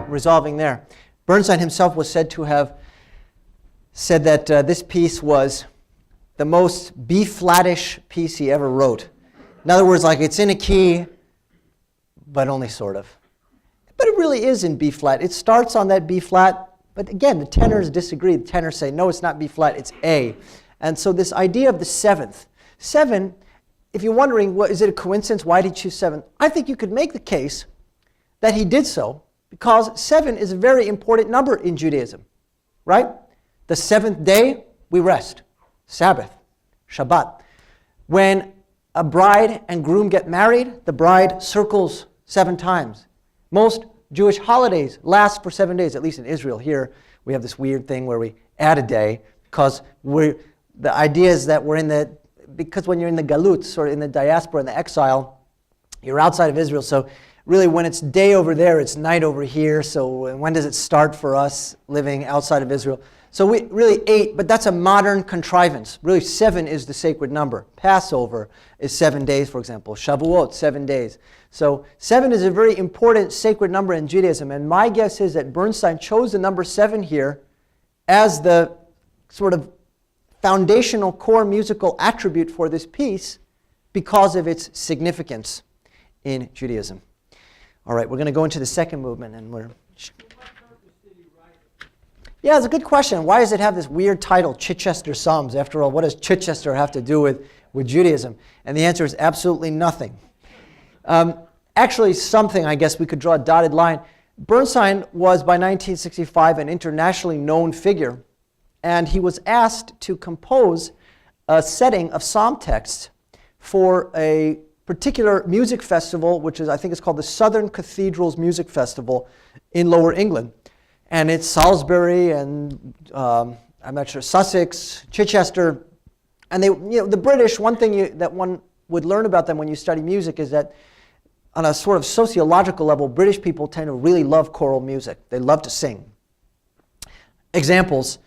Resolving there. Bernstein himself was said to have said that this piece was the most B-flattish piece he ever wrote. In other words, like it's in a key, but only sort of. But it really is in B-flat. It starts on that B-flat. But again, the tenors disagree. The tenors say, no, it's not B-flat, it's A. And so this idea of the seventh. 7, if you're wondering, is it a coincidence? Why did he choose 7? I think you could make the case that he did so because 7 is a very important number in Judaism, right? The 7th day, we rest. Sabbath, Shabbat. When a bride and groom get married, the bride circles 7 times. Most Jewish holidays last for 7 days, at least in Israel. Here, we have this weird thing where we add a day because the idea is that because when you're in the galut, or in the diaspora, in the exile, you're outside of Israel. So really when it's day over there, it's night over here. So when does it start for us living outside of Israel? So we really 8, but that's a modern contrivance. Really 7 is the sacred number. Passover is 7 days, for example. Shavuot, 7 days. So 7 is a very important sacred number in Judaism. And my guess is that Bernstein chose the number 7 here as the sort of foundational core musical attribute for this piece because of its significance in Judaism. All right, we're going to go into the second movement, and we're... Yeah, it's a good question. Why does it have this weird title, Chichester Psalms? After all, what does Chichester have to do with Judaism? And the answer is absolutely nothing. Actually, something, I guess we could draw a dotted line. Bernstein was, by 1965, an internationally known figure, and he was asked to compose a setting of psalm texts for a particular music festival, which is, I think it's called the Southern Cathedrals Music Festival in Lower England. And it's Salisbury and, I'm not sure, Sussex, Chichester. And they, the British, one thing that one would learn about them when you study music is that on a sort of sociological level, British people tend to really love choral music. They love to sing. Examples,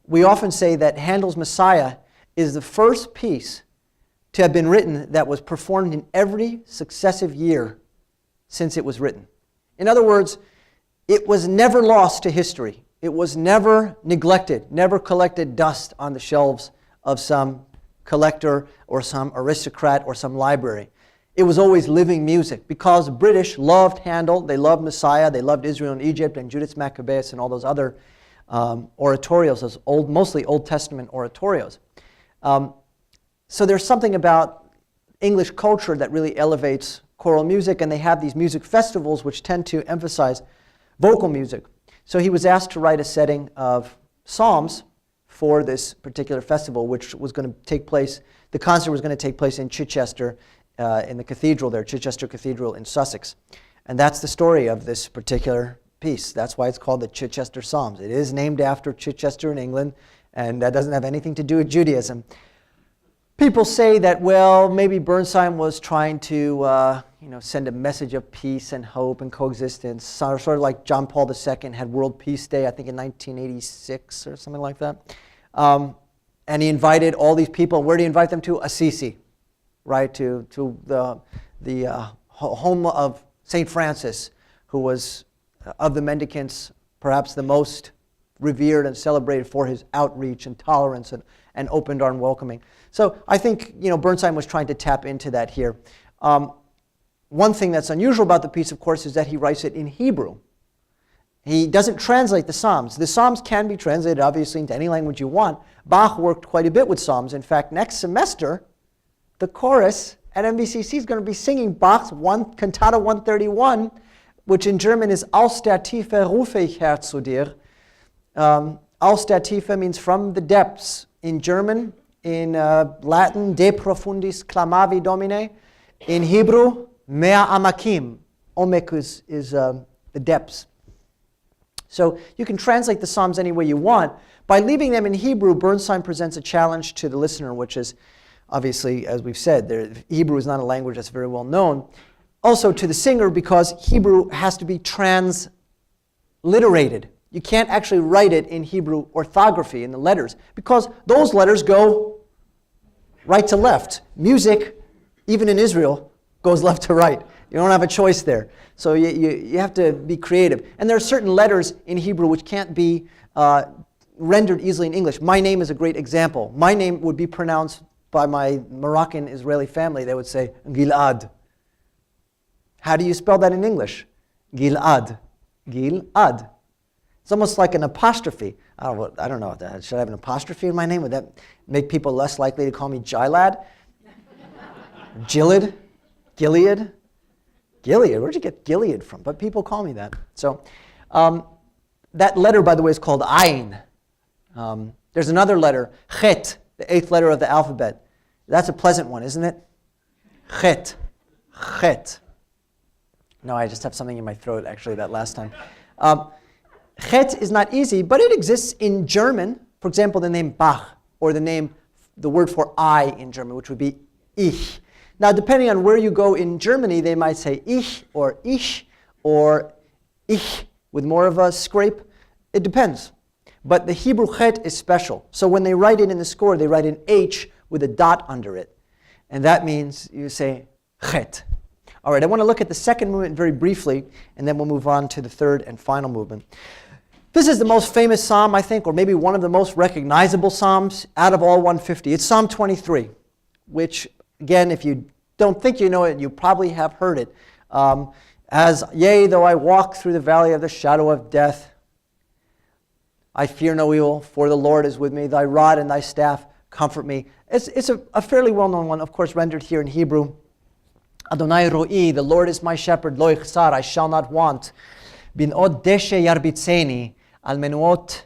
we often say that Handel's Messiah is the first piece to have been written that was performed in every successive year since it was written. In other words, it was never lost to history. It was never neglected, never collected dust on the shelves of some collector or some aristocrat or some library. It was always living music because the British loved Handel, they loved Messiah, they loved Israel and Egypt and Judith Maccabeus and all those other oratorios, those mostly Old Testament oratorios. So there's something about English culture that really elevates choral music, and they have these music festivals which tend to emphasize vocal music. So he was asked to write a setting of psalms for this particular festival, which was going to take place, the concert was going to take place in Chichester, in the cathedral there, Chichester Cathedral in Sussex. And that's the story of this particular piece. That's why it's called the Chichester Psalms. It is named after Chichester in England, and that doesn't have anything to do with Judaism. People say that, well, maybe Bernstein was trying to send a message of peace and hope and coexistence, sort of like John Paul II had World Peace Day, I think in 1986 or something like that. And he invited all these people. Where did he invite them to? Assisi, right, to the home of St. Francis, who was, of the mendicants, perhaps the most revered and celebrated for his outreach and tolerance and open arm welcoming. So I think Bernstein was trying to tap into that here. One thing that's unusual about the piece, of course, is that he writes it in Hebrew. He doesn't translate the Psalms. The Psalms can be translated, obviously, into any language you want. Bach worked quite a bit with Psalms. In fact, next semester, the chorus at MBCC is going to be singing Bach's Cantata 131, which in German is Aus der Tiefe rufe ich Herr zu dir. Aus der Tiefe means from the depths. In German, in Latin, De profundis clamavi Domine. In Hebrew, Mea amakim. Omek is the depths. So you can translate the Psalms any way you want. By leaving them in Hebrew, Bernstein presents a challenge to the listener, which is obviously, as we've said, Hebrew is not a language that's very well known. Also to the singer, because Hebrew has to be transliterated. You can't actually write it in Hebrew orthography in the letters, because those letters go right to left. Music, even in Israel, goes left to right. You don't have a choice there. So you have to be creative. And there are certain letters in Hebrew which can't be rendered easily in English. My name is a great example. My name would be pronounced by my Moroccan Israeli family. They would say Gilad. How do you spell that in English? Gilad. Gilad. It's almost like an apostrophe. I don't know. Should I have an apostrophe in my name? Would that make people less likely to call me Gilad? Gilad? Gilead? Gilead? Where'd you get Gilead from? But people call me that. So that letter, by the way, is called Ayin. There's another letter, Chet, the 8th letter of the alphabet. That's a pleasant one, isn't it? Chet. Chet. No, I just have something in my throat, actually, that last time. Chet is not easy, but it exists in German. For example, the name Bach, or the word for I in German, which would be Ich. Now, depending on where you go in Germany, they might say ich or ich with more of a scrape. It depends. But the Hebrew chet is special. So when they write it in the score, they write an H with a dot under it. And that means you say chet. All right, I want to look at the second movement very briefly, and then we'll move on to the third and final movement. This is the most famous psalm, I think, or maybe one of the most recognizable psalms out of all 150. It's Psalm 23, which, again, if you don't think you know it, you probably have heard it. Yea, though I walk through the valley of the shadow of death, I fear no evil, for the Lord is with me. Thy rod and thy staff comfort me. It's a fairly well-known one, of course, rendered here in Hebrew. Adonai ro'i, the Lord is my shepherd, lo ichsar, I shall not want. Bin od deshe yarbitzeni, al menuchot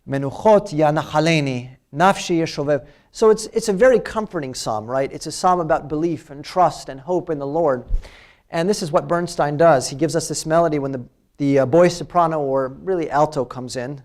yanachaleni, nafshi yeshovev. So it's a very comforting psalm, right? It's a psalm about belief and trust and hope in the Lord. And this is what Bernstein does. He gives us this melody when the boy soprano, or really alto, comes in.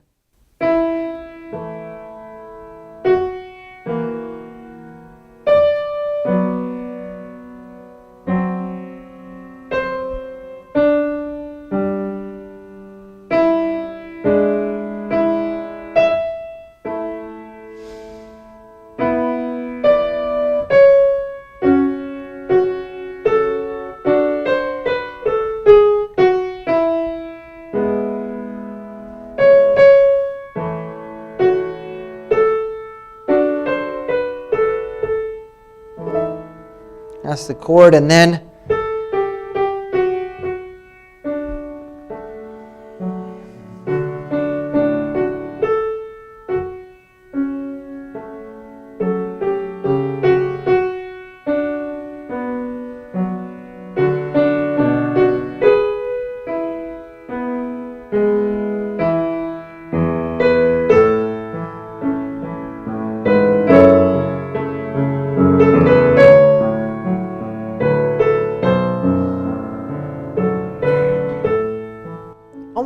That's the chord, and then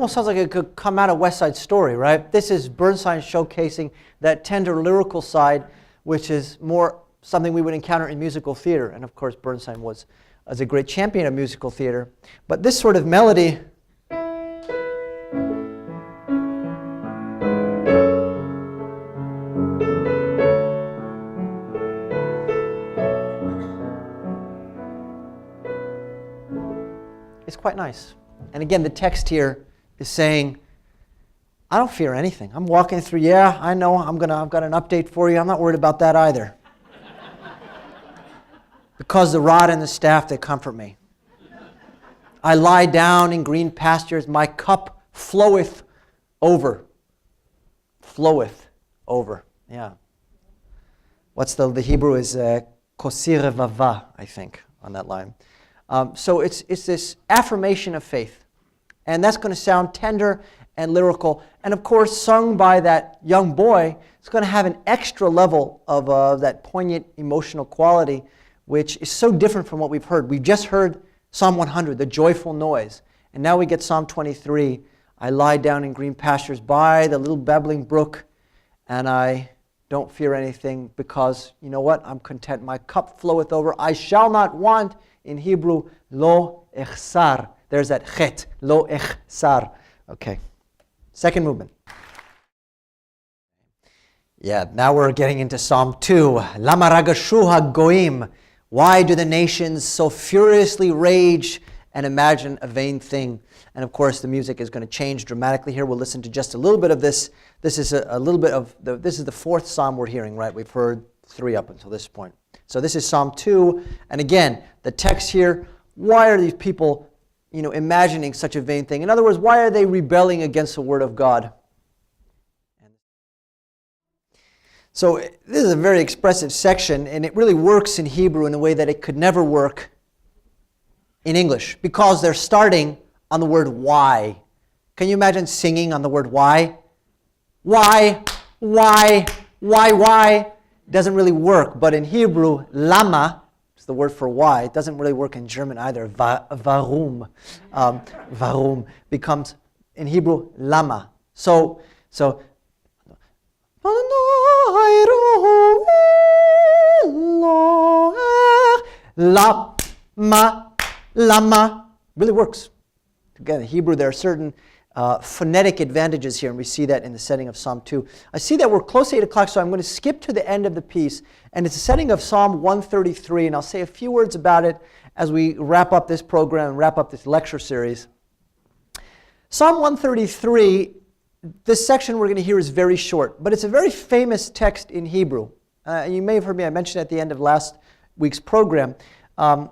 almost sounds like it could come out of West Side Story, right? This is Bernstein showcasing that tender lyrical side, which is more something we would encounter in musical theater. And of course, Bernstein was a great champion of musical theater. But this sort of melody is quite nice. And again, the text here is saying, I don't fear anything. I'm walking through, yeah, I know, I've got an update for you. I'm not worried about that either. Because the rod and the staff, they comfort me. I lie down in green pastures. My cup floweth over. Floweth over, yeah. What's the Hebrew is kosir vava, I think, on that line. So it's this affirmation of faith. And that's going to sound tender and lyrical. And of course, sung by that young boy, it's going to have an extra level of that poignant emotional quality, which is so different from what we've heard. We've just heard Psalm 100, the joyful noise. And now we get Psalm 23, I lie down in green pastures by the little babbling brook, and I don't fear anything because, you know what, I'm content. My cup floweth over. I shall not want, in Hebrew, lo echsar. There's that chet, lo echsar. Okay. Second movement. Yeah, now we're getting into Psalm 2. Lama ragashu hagoim. Why do the nations so furiously rage and imagine a vain thing? And of course, the music is going to change dramatically here. We'll listen to just a little bit of this. This is a little bit of this is the fourth psalm we're hearing, right? We've heard 3 up until this point. So this is Psalm 2. And again, the text here, why are these people, imagining such a vain thing? In other words, why are they rebelling against the word of God? So this is a very expressive section, and it really works in Hebrew in a way that it could never work in English, because they're starting on the word why. Can you imagine singing on the word why? Why? It doesn't really work. But in Hebrew, lama, is the word for why. It doesn't really work in German either. Warum. Warum becomes, in Hebrew, lama. So lama really works. Again, in Hebrew, there are certain phonetic advantages here, and we see that in the setting of Psalm 2. I see that we're close to 8 o'clock, so I'm going to skip to the end of the piece, and it's a setting of Psalm 133, and I'll say a few words about it as we wrap up this program and wrap up this lecture series. Psalm 133, this section we're going to hear is very short, but it's a very famous text in Hebrew. You may have heard me, I mentioned it at the end of last week's program. And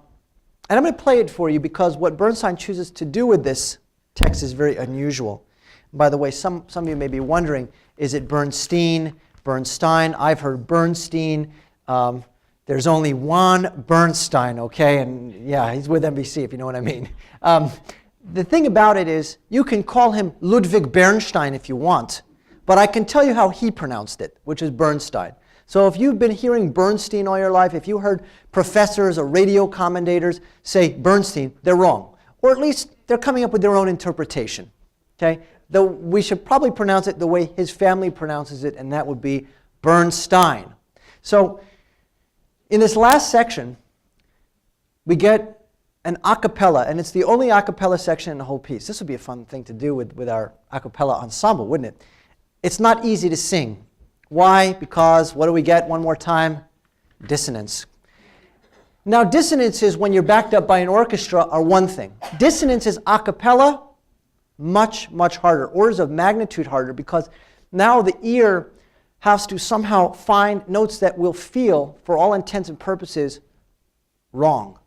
I'm going to play it for you because what Bernstein chooses to do with this text is very unusual. By the way, some of you may be wondering, is it Bernstein, Bernstein? I've heard Bernstein. There's only one Bernstein, okay? And yeah, he's with NBC, if you know what I mean. The thing about it is, you can call him Ludwig Bernstein if you want, but I can tell you how he pronounced it, which is Bernstein. So if you've been hearing Bernstein all your life, if you heard professors or radio commentators say Bernstein, they're wrong. Or at least they're coming up with their own interpretation. Okay? Though we should probably pronounce it the way his family pronounces it, and that would be Bernstein. So in this last section, we get an a cappella, and it's the only a cappella section in the whole piece. This would be a fun thing to do with our a cappella ensemble, wouldn't it? It's not easy to sing. Why? Because, what do we get one more time? Dissonance. Now, dissonances, when you're backed up by an orchestra, are one thing. Dissonances a cappella, much, much harder. Orders of magnitude harder, because now the ear has to somehow find notes that will feel, for all intents and purposes, wrong.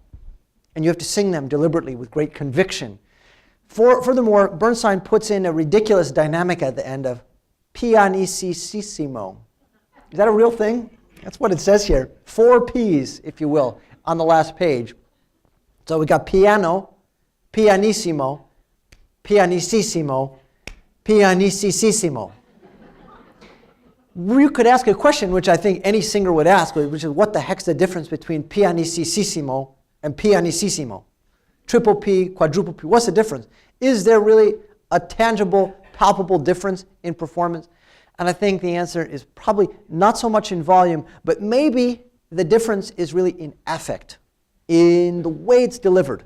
And you have to sing them deliberately with great conviction. Furthermore, Bernstein puts in a ridiculous dynamic at the end of pianissimo. Is that a real thing? That's what it says here. 4 P's, if you will, on the last page. So we got piano, pianissimo, pianissimo, pianissimo. You could ask a question which I think any singer would ask, which is, what the heck's the difference between pianissimo and pianissimo? Triple P, quadruple P, what's the difference? Is there really a tangible, palpable difference in performance? And I think the answer is probably not so much in volume, but maybe the difference is really in affect, in the way it's delivered.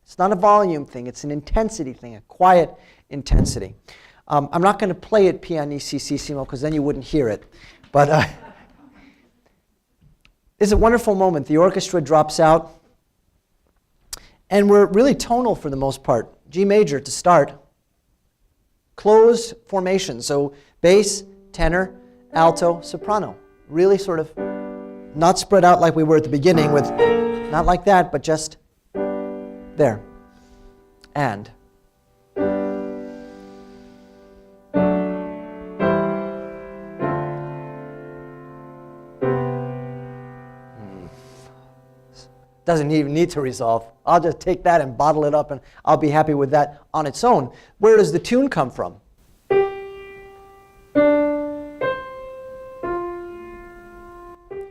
It's not a volume thing, it's an intensity thing, a quiet intensity. I'm not going to play it pianissimo because then you wouldn't hear it. But it's a wonderful moment. The orchestra drops out, and we're really tonal for the most part. G major to start. Closed formation, so bass, tenor, alto, soprano. Really sort of not spread out like we were at the beginning with, not like that, but just there. And. Doesn't even need to resolve. I'll just take that and bottle it up, and I'll be happy with that on its own. Where does the tune come from?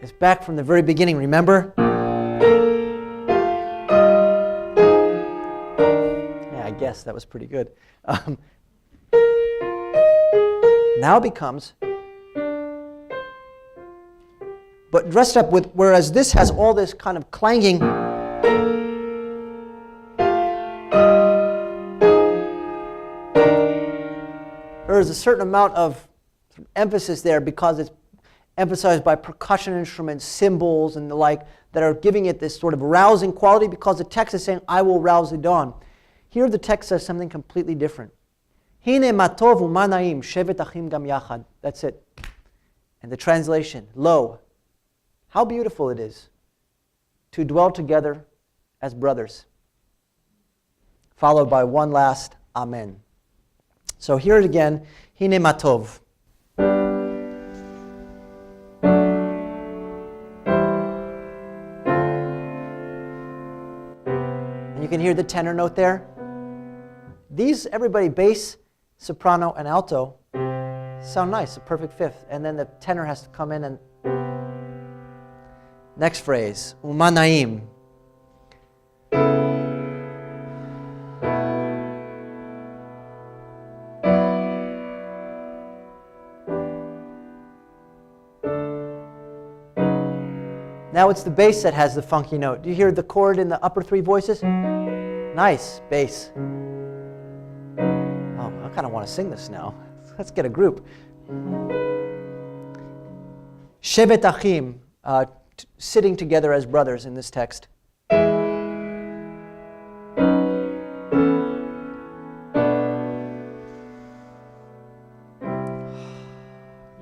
It's back from the very beginning, remember? Yeah, I guess that was pretty good. Now it becomes, but dressed up with, whereas this has all this kind of clanging. There is a certain amount of emphasis there because it's emphasized by percussion instruments, cymbals, and the like, that are giving it this sort of rousing quality because the text is saying, I will rouse the dawn. Here the text says something completely different. Hine matov umanaim shevet achim gam yachad. That's it. And the translation, lo, how beautiful it is to dwell together as brothers. Followed by one last amen. So here it again, hine matov. And you can hear the tenor note there. These, everybody, bass, soprano, and alto, sound nice, a perfect fifth. And then the tenor has to come in and next phrase, umanaim. Now it's the bass that has the funky note. Do you hear the chord in the upper 3 voices? Nice, bass. Oh, kind of want to sing this now. Let's get a group. Shevet Achim, sitting together as brothers in this text. Do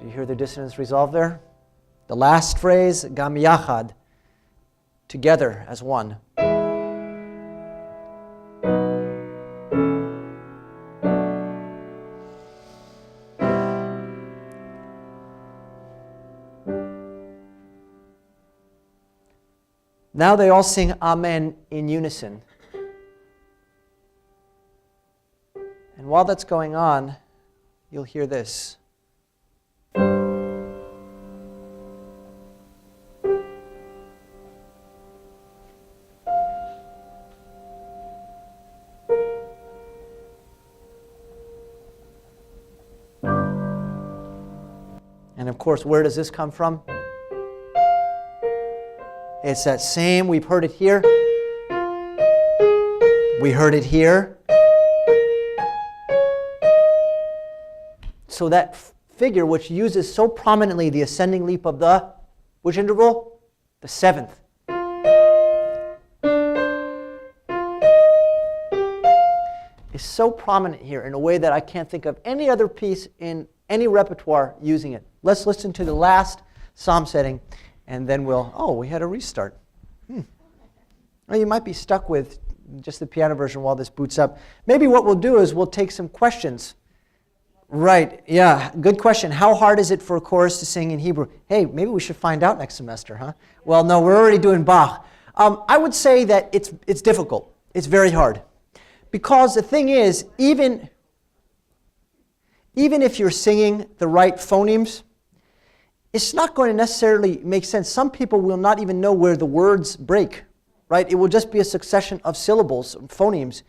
you hear the dissonance resolved there? The last phrase, gam yachad, together as one. Now they all sing Amen in unison. And while that's going on, you'll hear this. And of course, where does this come from? It's that same, we've heard it here. We heard it here. So that figure which uses so prominently the ascending leap of the, which interval? The seventh. Is so prominent here in a way that I can't think of any other piece in any repertoire using it. Let's listen to the last psalm setting, and then we had a restart. Well, you might be stuck with just the piano version while this boots up. Maybe what we'll do is we'll take some questions. Right, yeah, good question. How hard is it for a chorus to sing in Hebrew? Hey, maybe we should find out next semester, huh? Well, no, we're already doing Bach. I would say that it's difficult. It's very hard. Because the thing is, even if you're singing the right phonemes, it's not going to necessarily make sense. Some people will not even know where the words break, right? It will just be a succession of syllables, phonemes,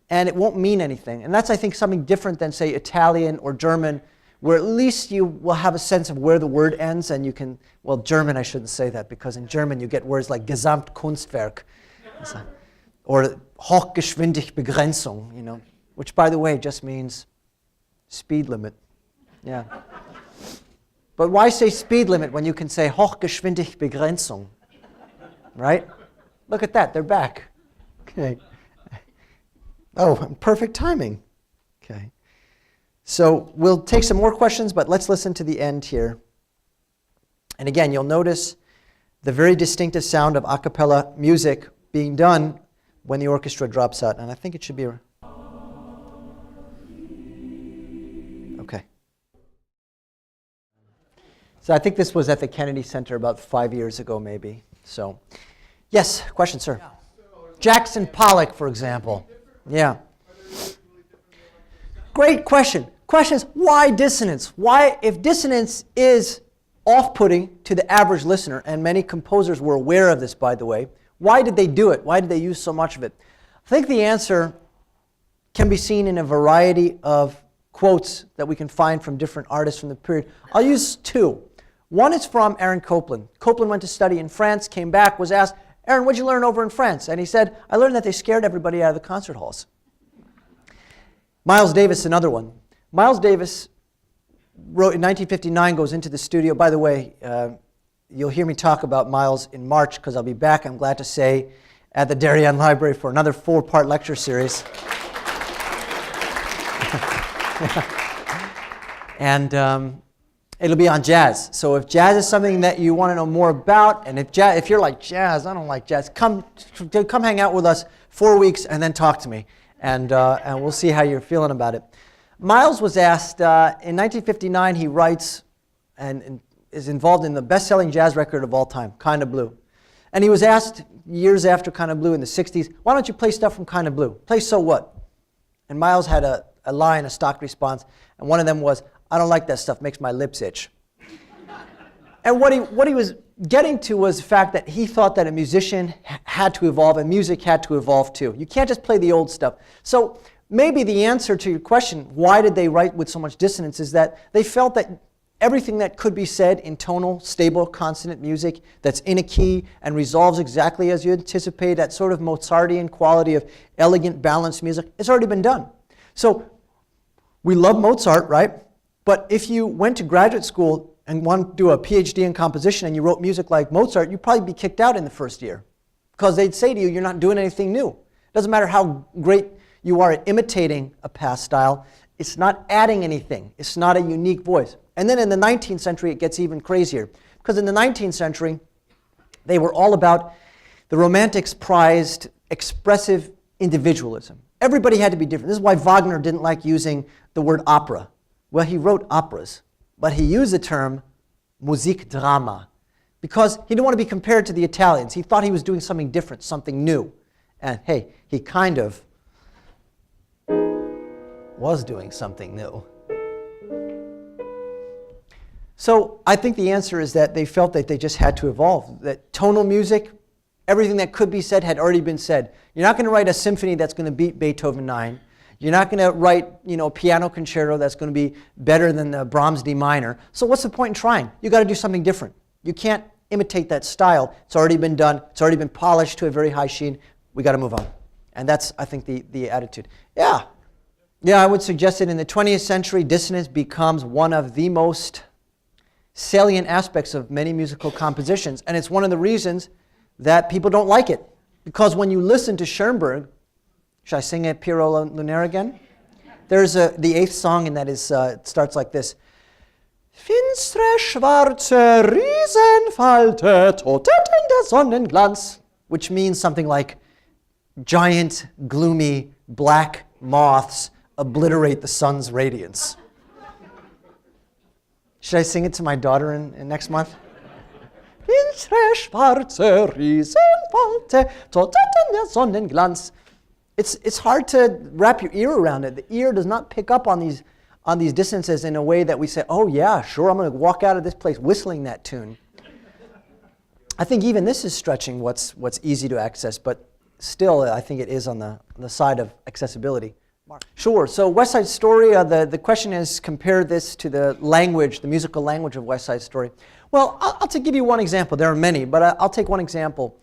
and it won't mean anything. And that's, I think, something different than, say, Italian or German, where at least you will have a sense of where the word ends, and you can, well, German, I shouldn't say that, because in German you get words like Gesamtkunstwerk, or Hochgeschwindig Begrenzung, which, by the way, just means speed limit. Yeah. But why say speed limit when you can say Hochgeschwindig Begrenzung? Right? Look at that, they're back. Okay. Oh, perfect timing. Okay. So we'll take some more questions, but let's listen to the end here. And again, you'll notice the very distinctive sound of a cappella music being done when the orchestra drops out. And I think it should be... Okay. So I think this was at the Kennedy Center about 5 years ago, maybe. So, yes, question, sir. Yeah. Jackson Pollock, for example. Yeah. Great question. Question is, why dissonance? Why, if dissonance is off-putting to the average listener, and many composers were aware of this, by the way, why did they do it? Why did they use so much of it? I think the answer can be seen in a variety of quotes that we can find from different artists from the period. I'll use two. One is from Aaron Copland. Copland went to study in France, came back, was asked, Aaron, what'd you learn over in France? And he said, I learned that they scared everybody out of the concert halls. Miles Davis, another one. Miles Davis wrote in 1959, goes into the studio. By the way, you'll hear me talk about Miles in March because I'll be back, I'm glad to say, at the Darien Library for another 4-part lecture series. And it'll be on jazz. So if jazz is something that you want to know more about, and if you're like, jazz, I don't like jazz, come hang out with us 4 weeks and then talk to me. And we'll see how you're feeling about it. Miles was asked, in 1959 he writes and is involved in the best-selling jazz record of all time, Kinda Blue. And he was asked years after Kinda Blue in the 60s, why don't you play stuff from Kinda Blue? Play So What? And Miles had a line, a stock response, and one of them was, I don't like that stuff, makes my lips itch. And what he was getting to was the fact that he thought that a musician had to evolve and music had to evolve too. You can't just play the old stuff. So maybe the answer to your question, why did they write with so much dissonance, is that they felt that everything that could be said in tonal, stable, consonant music that's in a key and resolves exactly as you anticipate, that sort of Mozartian quality of elegant, balanced music, it's already been done. So We love Mozart, right? But if you went to graduate school and wanted to do a PhD in composition and you wrote music like Mozart, you'd probably be kicked out in the first year. Because they'd say to you, you're not doing anything new. It doesn't matter how great you are at imitating a past style, it's not adding anything. It's not a unique voice. And then in the 19th century, it gets even crazier. Because in the 19th century, they were all about, the Romantics prized expressive individualism. Everybody had to be different. This is why Wagner didn't like using the word opera. Well, he wrote operas, but he used the term Musikdrama because he didn't want to be compared to the Italians. He thought he was doing something different, something new. And hey, he kind of was doing something new. So I think the answer is that they felt that they just had to evolve, that tonal music, everything that could be said had already been said. You're not going to write a symphony that's going to beat Beethoven 9. You're not going to write, a piano concerto that's going to be better than the Brahms D minor. So what's the point in trying? You've got to do something different. You can't imitate that style. It's already been done. It's already been polished to a very high sheen. We got to move on. And that's, I think, the attitude. Yeah, I would suggest that in the 20th century, dissonance becomes one of the most salient aspects of many musical compositions. And it's one of the reasons that people don't like it. Because when you listen to Schoenberg, should I sing a Piero Lunaire again? There's the 8th song, and that is, it starts like this. Finstre schwarze Riesenfalte totet in der Sonnenglanz, which means something like giant, gloomy, black moths obliterate the sun's radiance. Should I sing it to my daughter in next month? Finstre schwarze Riesenfalte totet in der Sonnenglanz. It's hard to wrap your ear around it. The ear does not pick up on these dissonances in a way that we say, oh yeah, sure, I'm going to walk out of this place whistling that tune. I think even this is stretching what's easy to access, but still I think it is on the side of accessibility. Sure, so West Side Story, the question is compare this to the language, the musical language of West Side Story. Well, I'll give you one example. There are many, but I'll take one example,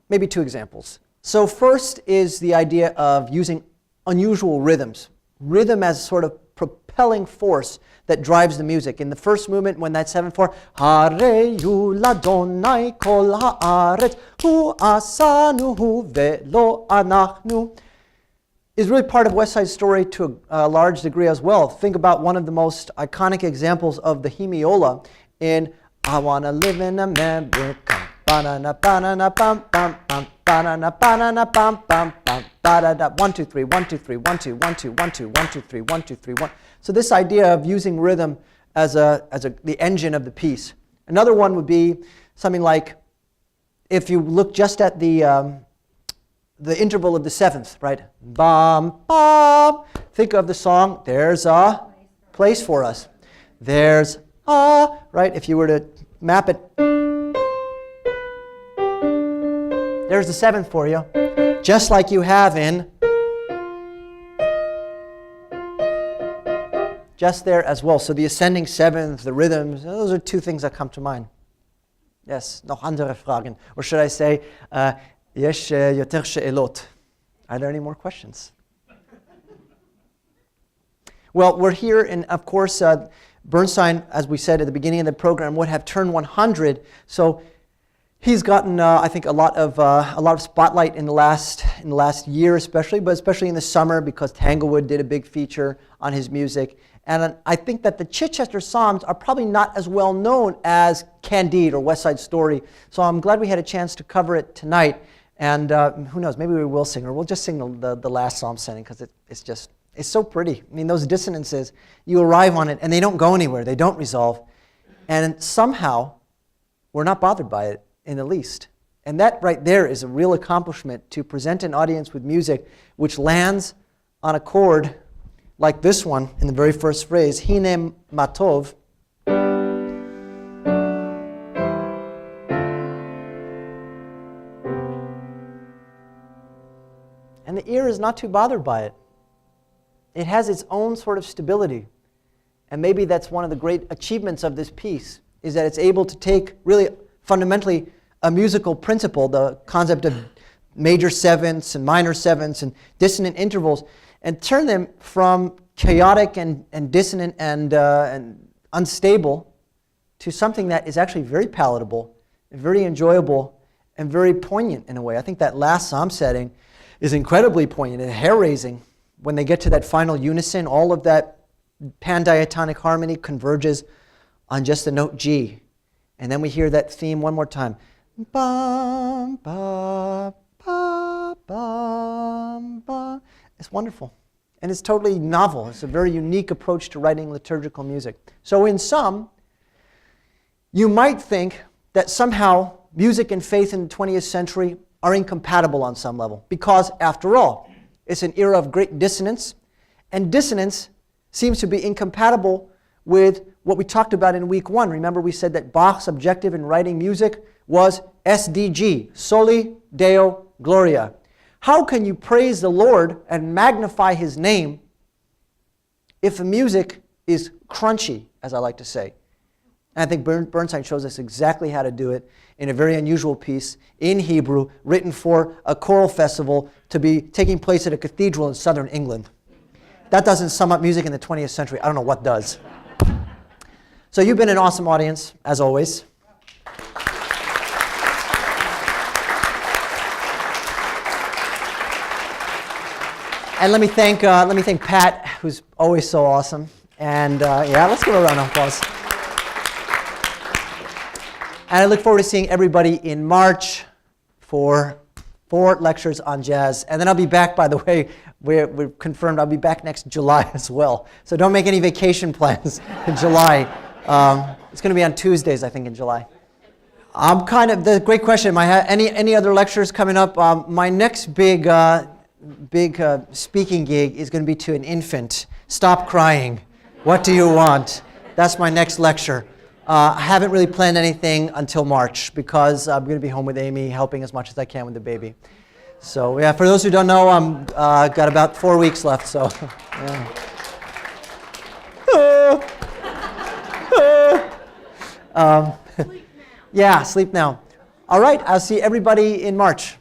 maybe two examples. So first is the idea of using unusual rhythms. Rhythm as sort of propelling force that drives the music. In the first movement, when that 7/4, Hareyu ladonai kol haaretz hu asanu hu velo anachnu, is really part of West Side Story to a large degree as well. Think about one of the most iconic examples of the hemiola in I Wanna Live in America. Banana, banana, bam, bam, bam, banana, banana, bam, bam, bam, ba-da-da, 1, 2, 3, 1, 2, 3, 1, 2, 1, 2, 1, 2, 1, 2, 3, 1, 2, 3, 1. So this idea of using rhythm as the engine of the piece. Another one would be something like, if you look just at the interval of the 7th, right? Bam, bam. Think of the song, there's a place for us. There's a, right? If you were to map it, there's the 7th for you, just like you have in, just there as well. So the ascending 7th, the rhythms, those are two things that come to mind. Yes, noch andere Fragen. Or should I say, יש יותר שאלות. Are there any more questions? Well, we're here, and of course, Bernstein, as we said at the beginning of the program, would have turned 100. So he's gotten, I think, a lot of spotlight in the last year, especially, but especially in the summer because Tanglewood did a big feature on his music. And I think that the Chichester Psalms are probably not as well known as Candide or West Side Story. So I'm glad we had a chance to cover it tonight. And who knows, maybe we will sing, or we'll just sing the last Psalm setting because it's so pretty. I mean, those dissonances, you arrive on it and they don't go anywhere. They don't resolve. And somehow, we're not bothered by it in the least. And that right there is a real accomplishment, to present an audience with music which lands on a chord like this one in the very first phrase, Hine Matov. And the ear is not too bothered by it. It has its own sort of stability. And maybe that's one of the great achievements of this piece, is that it's able to take really fundamentally a musical principle, the concept of major sevenths and minor sevenths and dissonant intervals, and turn them from chaotic and dissonant and unstable to something that is actually very palatable, very enjoyable, and very poignant in a way. I think that last psalm setting is incredibly poignant and hair-raising. When they get to that final unison, all of that pandiatonic harmony converges on just the note G. And then we hear that theme one more time. Bum, ba, ba, bum, ba. It's wonderful. And it's totally novel. It's a very unique approach to writing liturgical music. So in sum, you might think that somehow music and faith in the 20th century are incompatible on some level. Because, after all, it's an era of great dissonance. And dissonance seems to be incompatible with what we talked about in week 1. Remember, we said that Bach's objective in writing music was SDG, Soli Deo Gloria. How can you praise the Lord and magnify His name if the music is crunchy, as I like to say? And I think Bernstein shows us exactly how to do it in a very unusual piece in Hebrew, written for a choral festival to be taking place at a cathedral in southern England. That doesn't sum up music in the 20th century. I don't know what does. So you've been an awesome audience, as always. And let me thank Pat, who's always so awesome. And yeah, let's give a round of applause. And I look forward to seeing everybody in March for 4 lectures on jazz. And then I'll be back, by the way, we're confirmed I'll be back next July as well. So don't make any vacation plans in July. It's going to be on Tuesdays, I think, in July. The great question, any other lectures coming up? My next big speaking gig is going to be to an infant. Stop crying. What do you want? That's my next lecture. I haven't really planned anything until March because I'm going to be home with Amy, helping as much as I can with the baby. So yeah, for those who don't know, I'm got about 4 weeks left. So yeah. Sleep now. All right, I'll see everybody in March.